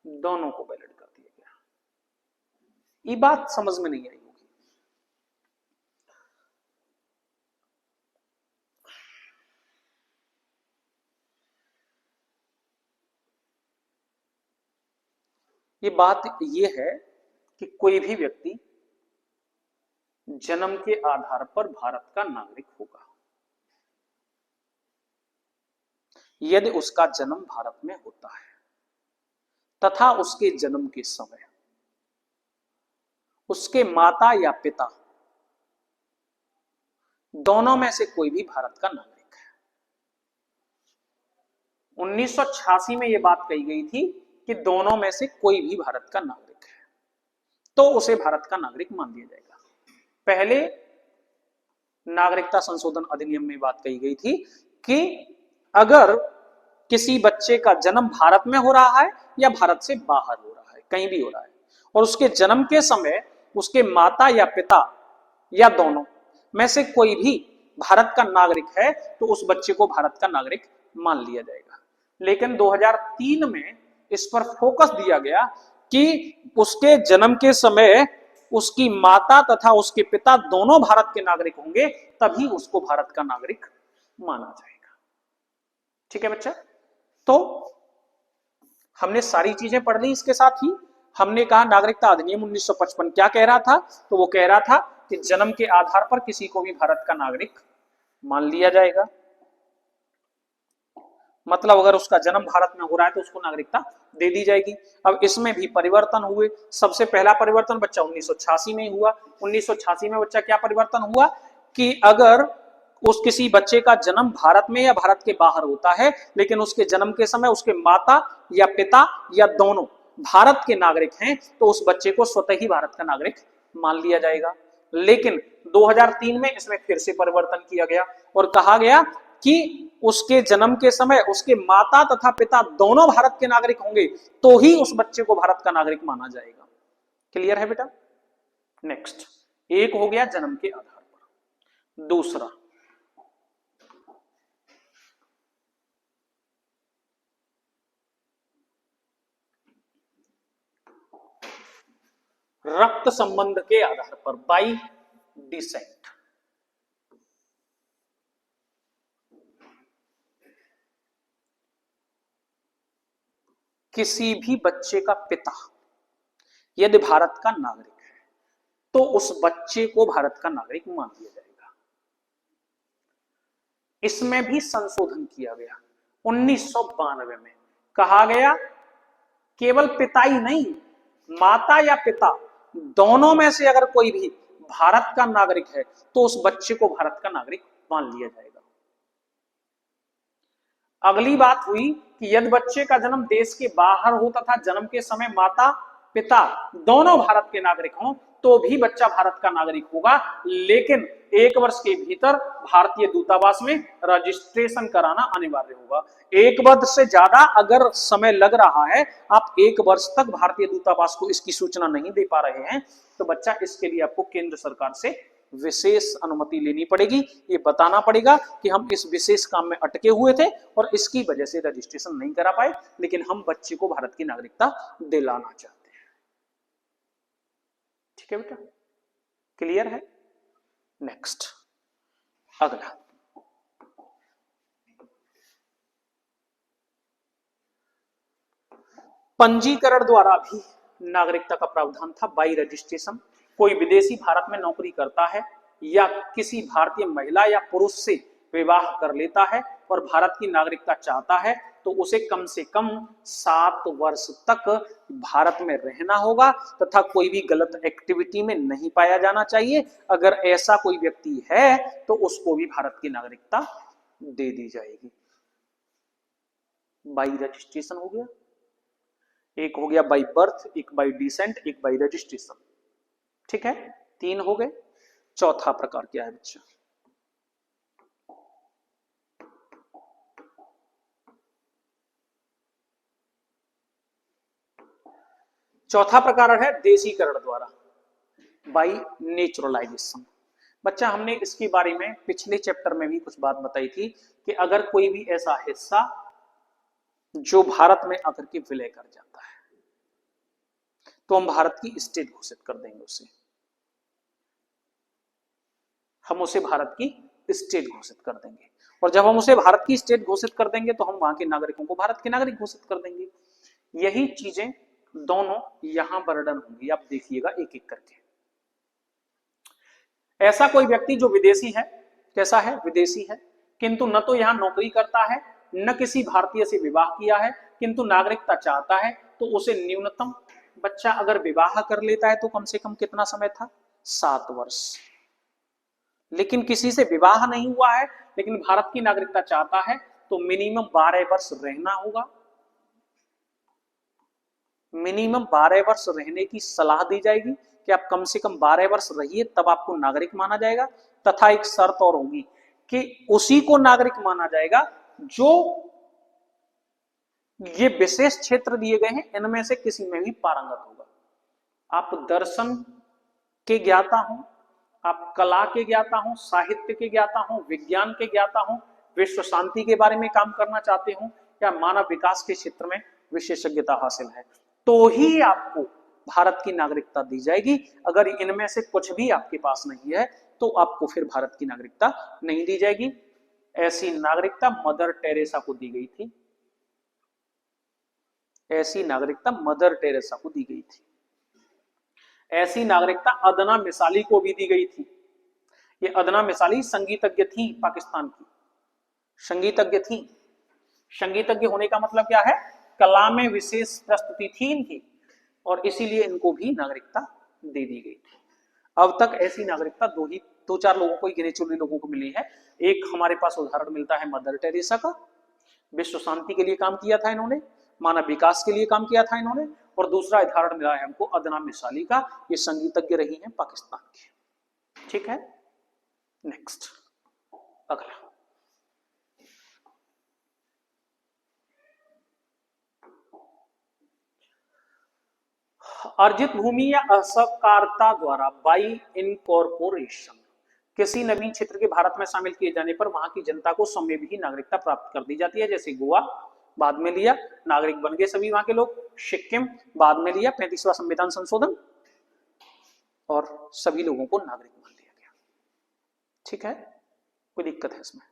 दोनों को वैलिड कर दिया गया। ये बात समझ में नहीं आई होगी। ये बात ये है कि कोई भी व्यक्ति जन्म के आधार पर भारत का नागरिक होगा यदि उसका जन्म भारत में होता है तथा उसके जन्म के समय उसके माता या पिता दोनों में से कोई भी भारत का नागरिक है। 1986 में यह बात कही गई थी कि दोनों में से कोई भी भारत का नागरिक है तो उसे भारत का नागरिक मान लिया जाएगा। पहले नागरिकता संशोधन अधिनियम में बात कही गई थी कि अगर किसी बच्चे का जन्म भारत में हो रहा है या भारत से बाहर हो रहा है, कहीं भी हो रहा है, और उसके जन्म के समय उसके माता या पिता या दोनों में से कोई भी भारत का नागरिक है तो उस बच्चे को भारत का नागरिक मान लिया जाएगा। लेकिन 2003 में इस पर फोकस दिया गया कि उसके जन्म के समय उसकी माता तथा उसके पिता दोनों भारत के नागरिक होंगे, तभी उसको भारत का नागरिक माना जाएगा। ठीक है बच्चा? तो हमने सारी चीजें पढ़ ली। इसके साथ ही हमने कहा नागरिकता अधिनियम 1955 क्या कह रहा था, तो वो कह रहा था कि जन्म के आधार पर किसी को भी भारत का नागरिक मान लिया जाएगा। मतलब अगर उसका जन्म भारत में हो रहा है तो उसको नागरिकता दे दी जाएगी। अब इसमें भी परिवर्तन हुए। सबसे पहला परिवर्तन बच्चा 1986 में हुआ। 1986 में बच्चा क्या परिवर्तन हुआ कि अगर उस किसी बच्चे का जन्म भारत में या भारत के बाहर होता है लेकिन उसके जन्म के समय उसके माता या पिता या दोनों भारत के नागरिक हैं तो उस बच्चे को स्वतः ही भारत का नागरिक मान लिया जाएगा। लेकिन 2003 में इसमें फिर से परिवर्तन किया गया और कहा गया कि उसके जन्म के समय उसके माता तथा पिता दोनों भारत के नागरिक होंगे तो ही उस बच्चे को भारत का नागरिक माना जाएगा। क्लियर है बेटा? नेक्स्ट, एक हो गया जन्म के आधार पर। दूसरा, रक्त संबंध के आधार पर, बाई डिसेंट। किसी भी बच्चे का पिता यदि भारत का नागरिक है तो उस बच्चे को भारत का नागरिक मान लिया जाएगा। इसमें भी संशोधन किया गया 1992 में। कहा गया केवल पिता ही नहीं, माता या पिता दोनों में से अगर कोई भी भारत का नागरिक है तो उस बच्चे को भारत का नागरिक मान लिया जाएगा। अगली बात हुई कि यदि बच्चे का जन्म देश के बाहर हो तथा जन्म के समय माता पिता दोनों भारत के नागरिक हों तो भी बच्चा भारत का नागरिक होगा, लेकिन 1 वर्ष के भीतर भारतीय दूतावास में रजिस्ट्रेशन कराना अनिवार्य होगा। 1 वर्ष से ज्यादा अगर समय लग रहा है, आप 1 वर्ष तक भारतीय दूतावास को इसकी सूचना नहीं दे पा रहे हैं, तो बच्चा इसके लिए आपको केंद्र सरकार से विशेष अनुमति लेनी पड़ेगी। ये बताना पड़ेगा कि हम इस विशेष काम में अटके हुए थे और इसकी वजह से रजिस्ट्रेशन नहीं करा पाए, लेकिन हम बच्चे को भारत की नागरिकता दिलाना चाहते हैं। ठीक है बेटा? क्लियर है? नेक्स्ट, अगला, पंजीकरण द्वारा भी नागरिकता का प्रावधान था, बाई रजिस्ट्रेशन। कोई विदेशी भारत में नौकरी करता है या किसी भारतीय महिला या पुरुष से विवाह कर लेता है और भारत की नागरिकता चाहता है तो उसे कम से कम 7 वर्ष तक भारत में रहना होगा तथा कोई भी गलत एक्टिविटी में नहीं पाया जाना चाहिए। अगर ऐसा कोई व्यक्ति है तो उसको भी भारत की नागरिकता दे दी जाएगी। बाई रजिस्ट्रेशन हो गया, एक हो गया बाई बर्थ, एक बाई डिसेंट, एक बाई रजिस्ट्रेशन। ठीक है, 3 हो गए। चौथा प्रकार क्या है बच्चा? चौथा प्रकार है देशीकरण द्वारा, बाई नेचुरलाइजेशन। बच्चा हमने इसके बारे में पिछले चैप्टर में भी कुछ बात बताई थी कि अगर कोई भी ऐसा हिस्सा जो भारत में आकर के विलय कर जाता है तो हम भारत की स्टेट घोषित कर देंगे उसे, हम उसे भारत की स्टेट घोषित कर देंगे। और जब हम उसे भारत की स्टेट घोषित कर देंगे तो हम वहां के नागरिकों को भारत के नागरिक घोषित कर देंगे। यही चीजें दोनों यहां बर्डन होंगी, आप देखिएगा एक एक करके। ऐसा कोई व्यक्ति जो विदेशी है, कैसा है? विदेशी है, किंतु न तो यहां नौकरी करता है न किसी भारतीय से विवाह किया है, किंतु नागरिकता चाहता है, तो उसे न्यूनतम, बच्चा अगर विवाह कर लेता है तो कम से कम कितना समय था? 7 वर्ष। लेकिन किसी से विवाह नहीं हुआ है लेकिन भारत की नागरिकता चाहता है तो मिनिमम 12 वर्ष रहना होगा। मिनिमम 12 वर्ष रहने की सलाह दी जाएगी कि आप कम से कम 12 वर्ष रहिए, तब आपको नागरिक माना जाएगा। तथा एक शर्त और होगी कि उसी को नागरिक माना जाएगा जो ये विशेष क्षेत्र दिए गए हैं इनमें से किसी में भी पारंगत होगा। आप दर्शन के ज्ञाता हो, आप कला के ज्ञाता हो, साहित्य के ज्ञाता हो, विज्ञान के ज्ञाता हो, विश्व शांति के बारे में काम करना चाहते हो या मानव विकास के क्षेत्र में विशेषज्ञता हासिल है, तो ही आपको भारत की नागरिकता दी जाएगी। अगर इनमें से कुछ भी आपके पास नहीं है तो आपको फिर भारत की नागरिकता नहीं दी जाएगी। ऐसी नागरिकता मदर टेरेसा को दी गई थी, ऐसी नागरिकता मदर टेरेसा को दी गई थी। ऐसी नागरिकता अदना मिसाली को भी दी गई थी। ये अदना मिसाली संगीतज्ञ थी, पाकिस्तान की संगीतज्ञ थी। संगीतज्ञ होने का मतलब क्या है? कला में विशेष प्रस्तुति थी इनकी और इसीलिए इनको भी नागरिकता दे दी गई थी। अब तक ऐसी नागरिकता 2-4 लोगों को, गिने चुने लोगों को मिली है। एक हमारे पास उदाहरण मिलता है मदर टेरेसा का, विश्व शांति के लिए काम किया था इन्होंने, मानव विकास के लिए काम किया था इन्होंने। और दूसरा उदाहरण मिला है हमको अदना मिसाली का, ये संगीतज्ञ रही हैं पाकिस्तान की। ठीक है, नेक्स्ट, अगला, अर्जित भूमि या असहकारिता द्वारा बाई इनकॉर्पोरेशन किसी नवीन क्षेत्र के भारत में शामिल किए जाने पर वहां की जनता को समय भी नागरिकता प्राप्त कर दी जाती है। जैसे गोवा बाद में लिया, नागरिक बन गए सभी वहां के लोग। सिक्किम बाद में लिया, 35वां संविधान संशोधन, और सभी लोगों को नागरिक मान लिया गया। ठीक है, कोई दिक्कत है इसमें?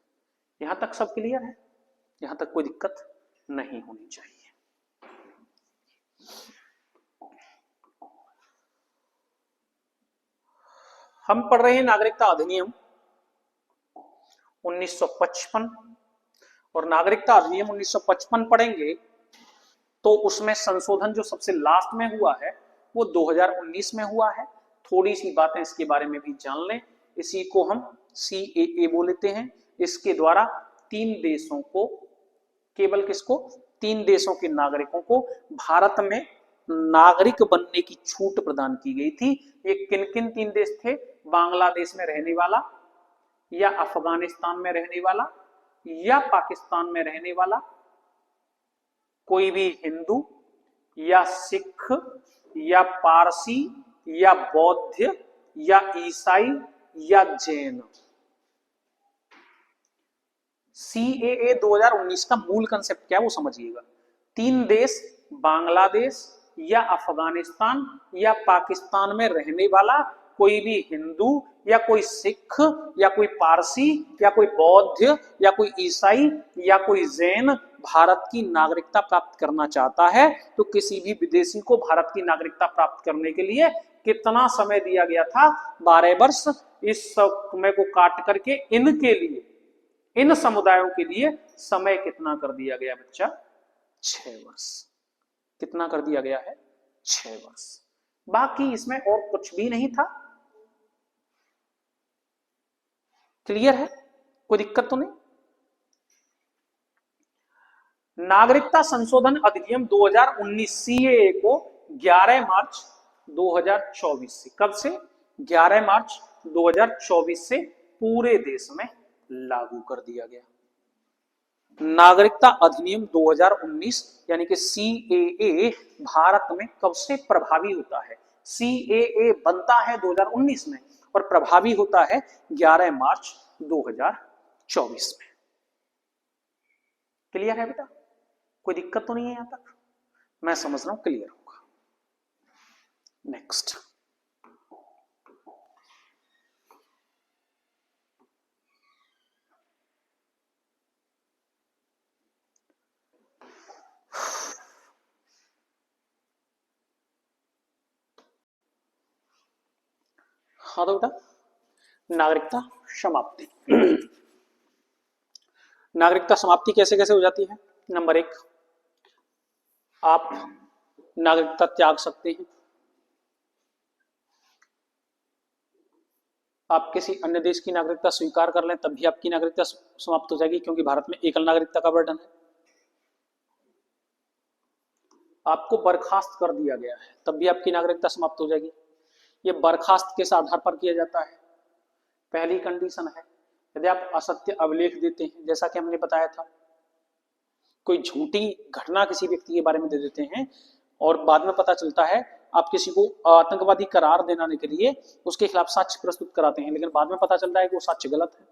यहां तक सब क्लियर है? यहां तक कोई दिक्कत नहीं होनी चाहिए। हम पढ़ रहे हैं नागरिकता अधिनियम 1955, और नागरिकता अधिनियम 1955 पढ़ेंगे तो उसमें संशोधन जो सबसे लास्ट में हुआ है वो 2019 में हुआ है। थोड़ी सी बातें इसके बारे में भी जान लें। इसी को हम CAA बोलते हैं। इसके द्वारा 3 देशों को, केवल किसको? 3 देशों के नागरिकों को भारत में नागरिक बनने की छूट प्रदान की गई थी। ये किन किन 3 देश थे? बांग्लादेश में रहने वाला, या अफगानिस्तान में रहने वाला, या पाकिस्तान में रहने वाला कोई भी हिंदू या सिख या पारसी या बौद्ध या ईसाई या जैन। CAA 2019 का मूल कंसेप्ट क्या है वो समझिएगा। 3 देश, बांग्लादेश या अफगानिस्तान या पाकिस्तान में रहने वाला कोई भी हिंदू या कोई सिख या कोई पारसी या कोई बौद्ध या कोई ईसाई या कोई जैन भारत की नागरिकता प्राप्त करना चाहता है तो किसी भी विदेशी को भारत की नागरिकता प्राप्त करने के लिए कितना समय दिया गया था? 12 वर्ष। इस समय को काट करके इनके लिए, इन समुदायों के लिए समय कितना कर दिया गया बच्चा? 6 वर्ष। कितना कर दिया गया है? 6 वर्ष। बाकी इसमें और कुछ भी नहीं था। क्लियर है? कोई दिक्कत तो नहीं? नागरिकता संशोधन अधिनियम 2019 CAA को 11 मार्च 2024 से, कब से? 11 मार्च 2024 से पूरे देश में लागू कर दिया गया। नागरिकता अधिनियम 2019 यानी कि CAA भारत में कब से प्रभावी होता है? CAA बनता है 2019 में और प्रभावी होता है 11 मार्च 2024 में। क्लियर है बेटा? कोई दिक्कत तो नहीं है यहां तक? मैं समझ रहा हूं क्लियर होगा। नेक्स्ट, हाँ तो बेटा, नागरिकता समाप्ति। नागरिकता समाप्ति कैसे कैसे हो जाती है? नंबर 1, आप नागरिकता त्याग सकते हैं। आप किसी अन्य देश की नागरिकता स्वीकार कर लें तब भी आपकी नागरिकता समाप्त हो जाएगी, क्योंकि भारत में एकल नागरिकता का वर्णन है। आपको बर्खास्त कर दिया गया है तब भी आपकी नागरिकता समाप्त हो जाएगी। ये बर्खास्त किस आधार पर किया जाता है? पहली कंडीशन है यदि आप असत्य अभिलेख देते हैं, जैसा कि हमने बताया था, कोई झूठी घटना किसी व्यक्ति के बारे में दे देते हैं और बाद में पता चलता है आप किसी को आतंकवादी करार देने के लिए उसके खिलाफ साक्ष्य प्रस्तुत कराते हैं, लेकिन बाद में पता चलता है कि वो साक्ष्य गलत है।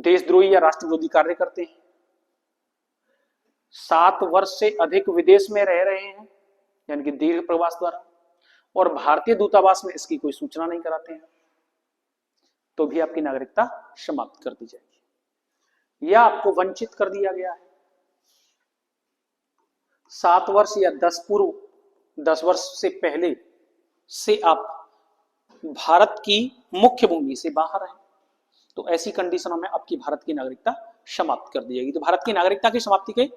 देशद्रोही या राष्ट्रविरोधी कार्य करते हैं, 7 वर्ष से अधिक विदेश में रह रहे हैं यानी कि दीर्घ प्रवास द्वारा, और भारतीय दूतावास में इसकी कोई सूचना नहीं कराते हैं, तो भी आपकी नागरिकता समाप्त कर दी जाएगी। या आपको वंचित कर दिया गया है 7 वर्ष या 10 वर्ष से पहले से आप भारत की मुख्य भूमि से बाहर हैं, तो ऐसी कंडीशनों में आपकी भारत की नागरिकता समाप्त कर दी जाएगी। तो भारत की नागरिकता की समाप्ति के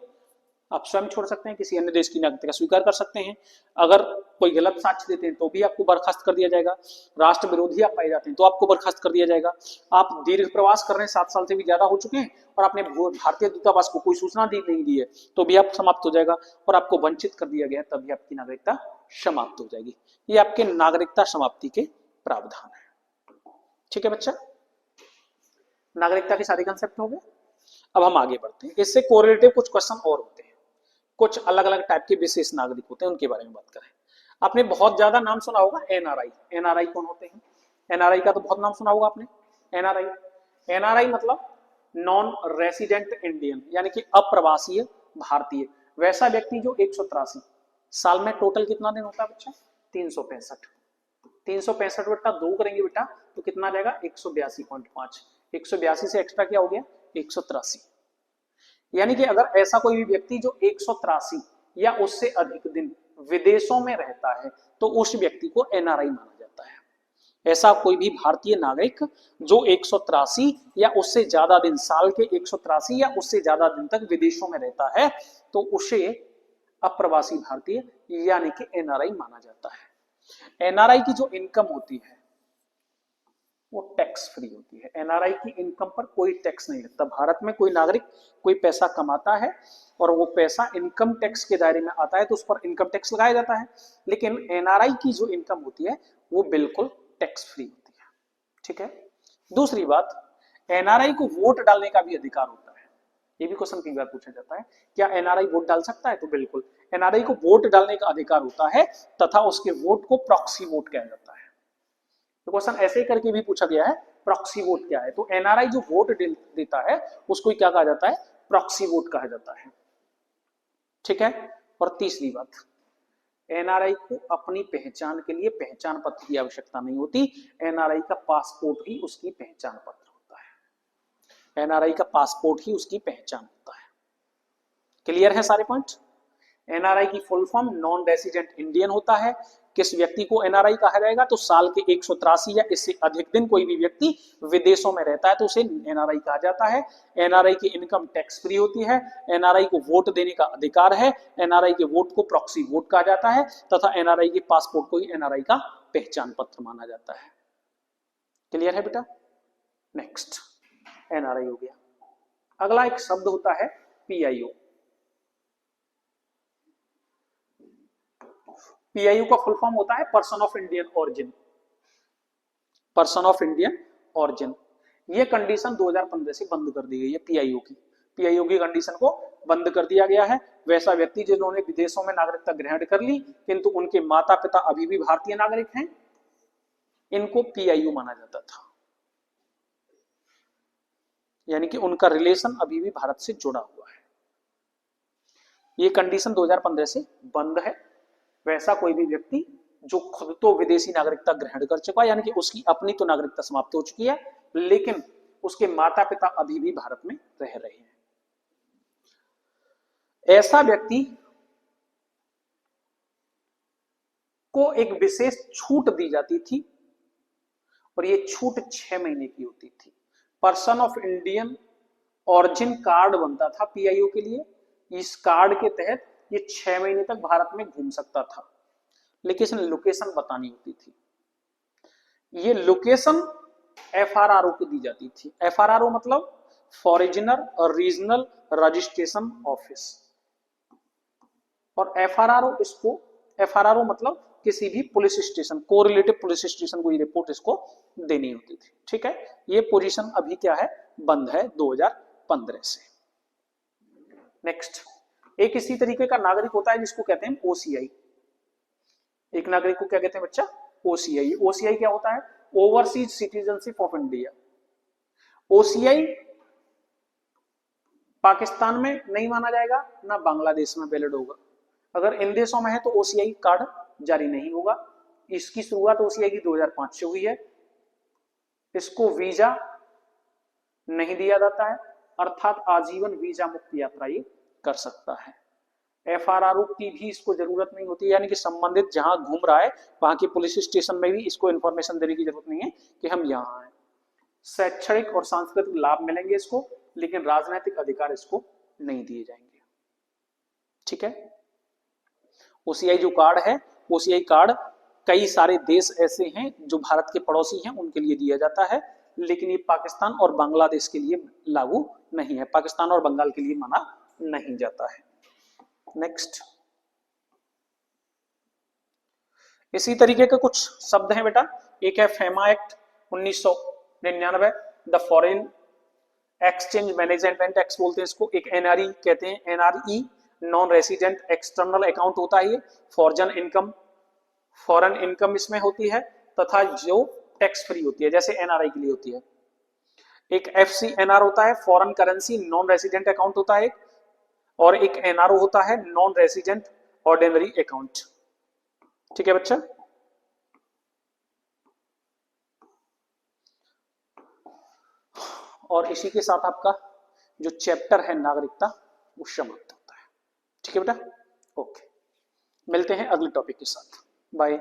आप स्वयं छोड़ सकते हैं, किसी अन्य देश की नागरिकता स्वीकार कर सकते हैं। अगर कोई गलत साक्ष्य देते हैं तो भी आपको बर्खास्त कर दिया जाएगा। राष्ट्र विरोधी आप पाए जाते हैं तो आपको बर्खास्त कर दिया जाएगा। आप दीर्घ प्रवास कर रहे हैं, 7 साल से भी ज्यादा हो चुके हैं और आपने भारतीय दूतावास को कोई सूचना नहीं दी है तो भी आप समाप्त हो जाएगा, और आपको वंचित कर दिया गया तभी आपकी नागरिकता समाप्त हो जाएगी। ये आपके नागरिकता समाप्ति के प्रावधान है। ठीक है बच्चा, नागरिकता के सारे कंसेप्ट हो गए। अब हम आगे बढ़ते हैं, इससे कोरिलेटिव कुछ क्वेश्चन और होते हैं। कुछ अलग अलग टाइप के विशेष नागरिक होते हैं, उनके बारे में बात करें। आपने बहुत ज्यादा नाम सुना होगा एनआरआई। एनआरआई कौन होते हैं? एनआरआई का तो बहुत नाम सुना होगा आपने। एनआरआई, एनआरआई मतलब नॉन रेसिडेंट इंडियन, यानी कि अप्रवासीय भारतीय। वैसा व्यक्ति जो 183 साल में टोटल कितना दिन होता है बच्चा? 365। 365 बट्टा 2 करेंगे बेटा तो कितना आ जाएगा? 182.5। 182 से एक्स्ट्रा क्या हो गया? 183। यानी कि अगर ऐसा कोई भी व्यक्ति जो 183 या उससे अधिक दिन विदेशों में रहता है तो उस व्यक्ति को एनआरआई माना जाता है। ऐसा कोई भी भारतीय नागरिक जो 183 या उससे ज्यादा दिन, साल के 183 या उससे ज्यादा दिन तक विदेशों में रहता है तो उसे अप्रवासी भारतीय यानी कि एनआरआई माना जाता है। एनआरआई की जो इनकम होती है वो टैक्स फ्री होती है। एनआरआई की इनकम पर कोई टैक्स नहीं लगता। भारत में कोई नागरिक कोई पैसा कमाता है और वो पैसा इनकम टैक्स के दायरे में आता है तो उस पर इनकम टैक्स लगाया जाता है, लेकिन एनआरआई की जो इनकम होती है वो बिल्कुल टैक्स फ्री होती है। ठीक है। दूसरी बात, एनआरआई को वोट डालने का भी अधिकार होता है। ये भी क्वेश्चन कई बार पूछा जाता है, क्या एनआरआई वोट डाल सकता है? तो बिल्कुल, एनआरआई को वोट डालने का अधिकार होता है तथा उसके वोट को प्रॉक्सी वोट कहा जाता है। तो क्वेश्चन ऐसे ही करके भी पूछा गया है, प्रॉक्सी वोट क्या है? तो एनआरआई जो वोट देता है उसको क्या कहा जाता है? प्रॉक्सी वोट कहा जाता है। ठीक है। और तीसरी बात, एनआरआई को अपनी पहचान के लिए पहचान पत्र की आवश्यकता नहीं होती। एनआरआई का पासपोर्ट ही उसकी पहचान पत्र होता है। एनआरआई का पासपोर्ट ही उसकी पहचान होता है। क्लियर है सारे पॉइंट? एनआरआई की full form non resident Indian होता है। किस व्यक्ति को एनआरआई कहा जाएगा? तो साल के 183 या इससे अधिक दिन कोई भी व्यक्ति विदेशों में रहता है तो उसे एनआरआई कहा जाता है। एनआरआई की इनकम टैक्स फ्री होती है। एनआरआई को वोट देने का अधिकार है। एनआरआई के वोट को प्रॉक्सी वोट कहा जाता है तथा एनआरआई के पासपोर्ट को ही एनआरआई का पहचान पत्र माना जाता है। क्लियर है बेटा? नेक्स्ट, एनआरआई हो गया। अगला एक शब्द होता है पीआईओ। पीआईओ का फुल फॉर्म होता है person of Indian origin. Person of Indian origin, ये कंडीशन 2015 से बंद कर दी गई है। पीआईओ की कंडीशन को बंद कर दिया गया है। वैसा व्यक्ति जिन्होंने विदेशों में नागरिकता ग्रहण कर ली किंतु उनके माता पिता अभी भी भारतीय नागरिक हैं, इनको पीआईओ माना जाता था, यानी कि उनका रिलेशन अभी भी भारत से जुड़ा हुआ है। ये कंडीशन 2015 से बंद है। वैसा कोई भी व्यक्ति जो खुद तो विदेशी नागरिकता ग्रहण कर चुका है, यानी कि उसकी अपनी तो नागरिकता समाप्त हो चुकी है, लेकिन उसके माता पिता अभी भी भारत में रह रहे हैं, ऐसा व्यक्ति को एक विशेष छूट दी जाती थी और ये छूट 6 महीने की होती थी। Person of Indian origin card बनता था पीआईओ के लिए। इस कार्ड के तहत ये 6 महीने तक भारत में घूम सकता था, लेकिन इसमें लोकेशन बतानी होती थी। ये लोकेशन एफआरआरओ को दी जाती थी। एफआरआरओ मतलब फॉरेनर और रीजनल रजिस्ट्रेशन ऑफिस। और एफआरआरओ मतलब किसी भी police station, correlative police station को ये रिपोर्ट इसको देनी होती थी। ठीक है। ये पोजीशन अभी क्या है? बंद है 2015 से। नेक्स्ट, एक इसी तरीके का नागरिक होता है जिसको कहते हैं ओसीआई। एक नागरिक को क्या कहते हैं बच्चा? ओसीआई। ओसीआई क्या होता है? Overseas citizenship of India. OCI Pakistan में नहीं माना जाएगा, ना बांग्लादेश में वैलिड होगा। अगर इन देशों में है तो ओसीआई कार्ड जारी नहीं होगा। इसकी शुरुआत ओसीआई की 2005 से हुई है। इसको वीजा नहीं दिया जाता है, अर्थात आजीवन वीजा मुक्त यात्रा ये कर सकता है। एफआरआरओ की भी इसको जरूरत नहीं होती, यानी कि संबंधित जहां घूम रहा है वहां के पुलिस स्टेशन में भी इसको इंफॉर्मेशन देने की जरूरत नहीं है कि हम यहाँ हैं। शैक्षणिक और सांस्कृतिक लाभ मिलेंगे इसको, लेकिन राजनीतिक अधिकार इसको नहीं दिए जाएंगे। ठीक है। ओसीआई जो कार्ड है, ओसीआई कार्ड कई सारे देश ऐसे हैं जो भारत के पड़ोसी हैं उनके लिए दिया जाता है, लेकिन ये पाकिस्तान और बांग्लादेश के लिए लागू नहीं है। पाकिस्तान और बंगाल के लिए माना नहीं जाता है। नेक्स्ट, इसी तरीके के कुछ शब्द हैं बेटा। एक है FEMA act 1999, the foreign exchange management act बोलते हैं इसको। एक एनआरई कहते हैं, NRE non resident external account होता है ये, फॉरेन इनकम, फॉरेन इनकम इसमें होती है, तथा जो टैक्स फ्री होती है जैसे एनआरआई के लिए होती है। एक एफसीएनआर होता है, foreign currency non resident account होता है एक, और एक एनआरओ होता है, नॉन रेसिडेंट ऑर्डिनरी अकाउंट। ठीक है बच्चा। और इसी के साथ आपका जो चैप्टर है नागरिकता वो समाप्त होता है। ठीक है बेटा, ओके, मिलते हैं अगले टॉपिक के साथ, बाय।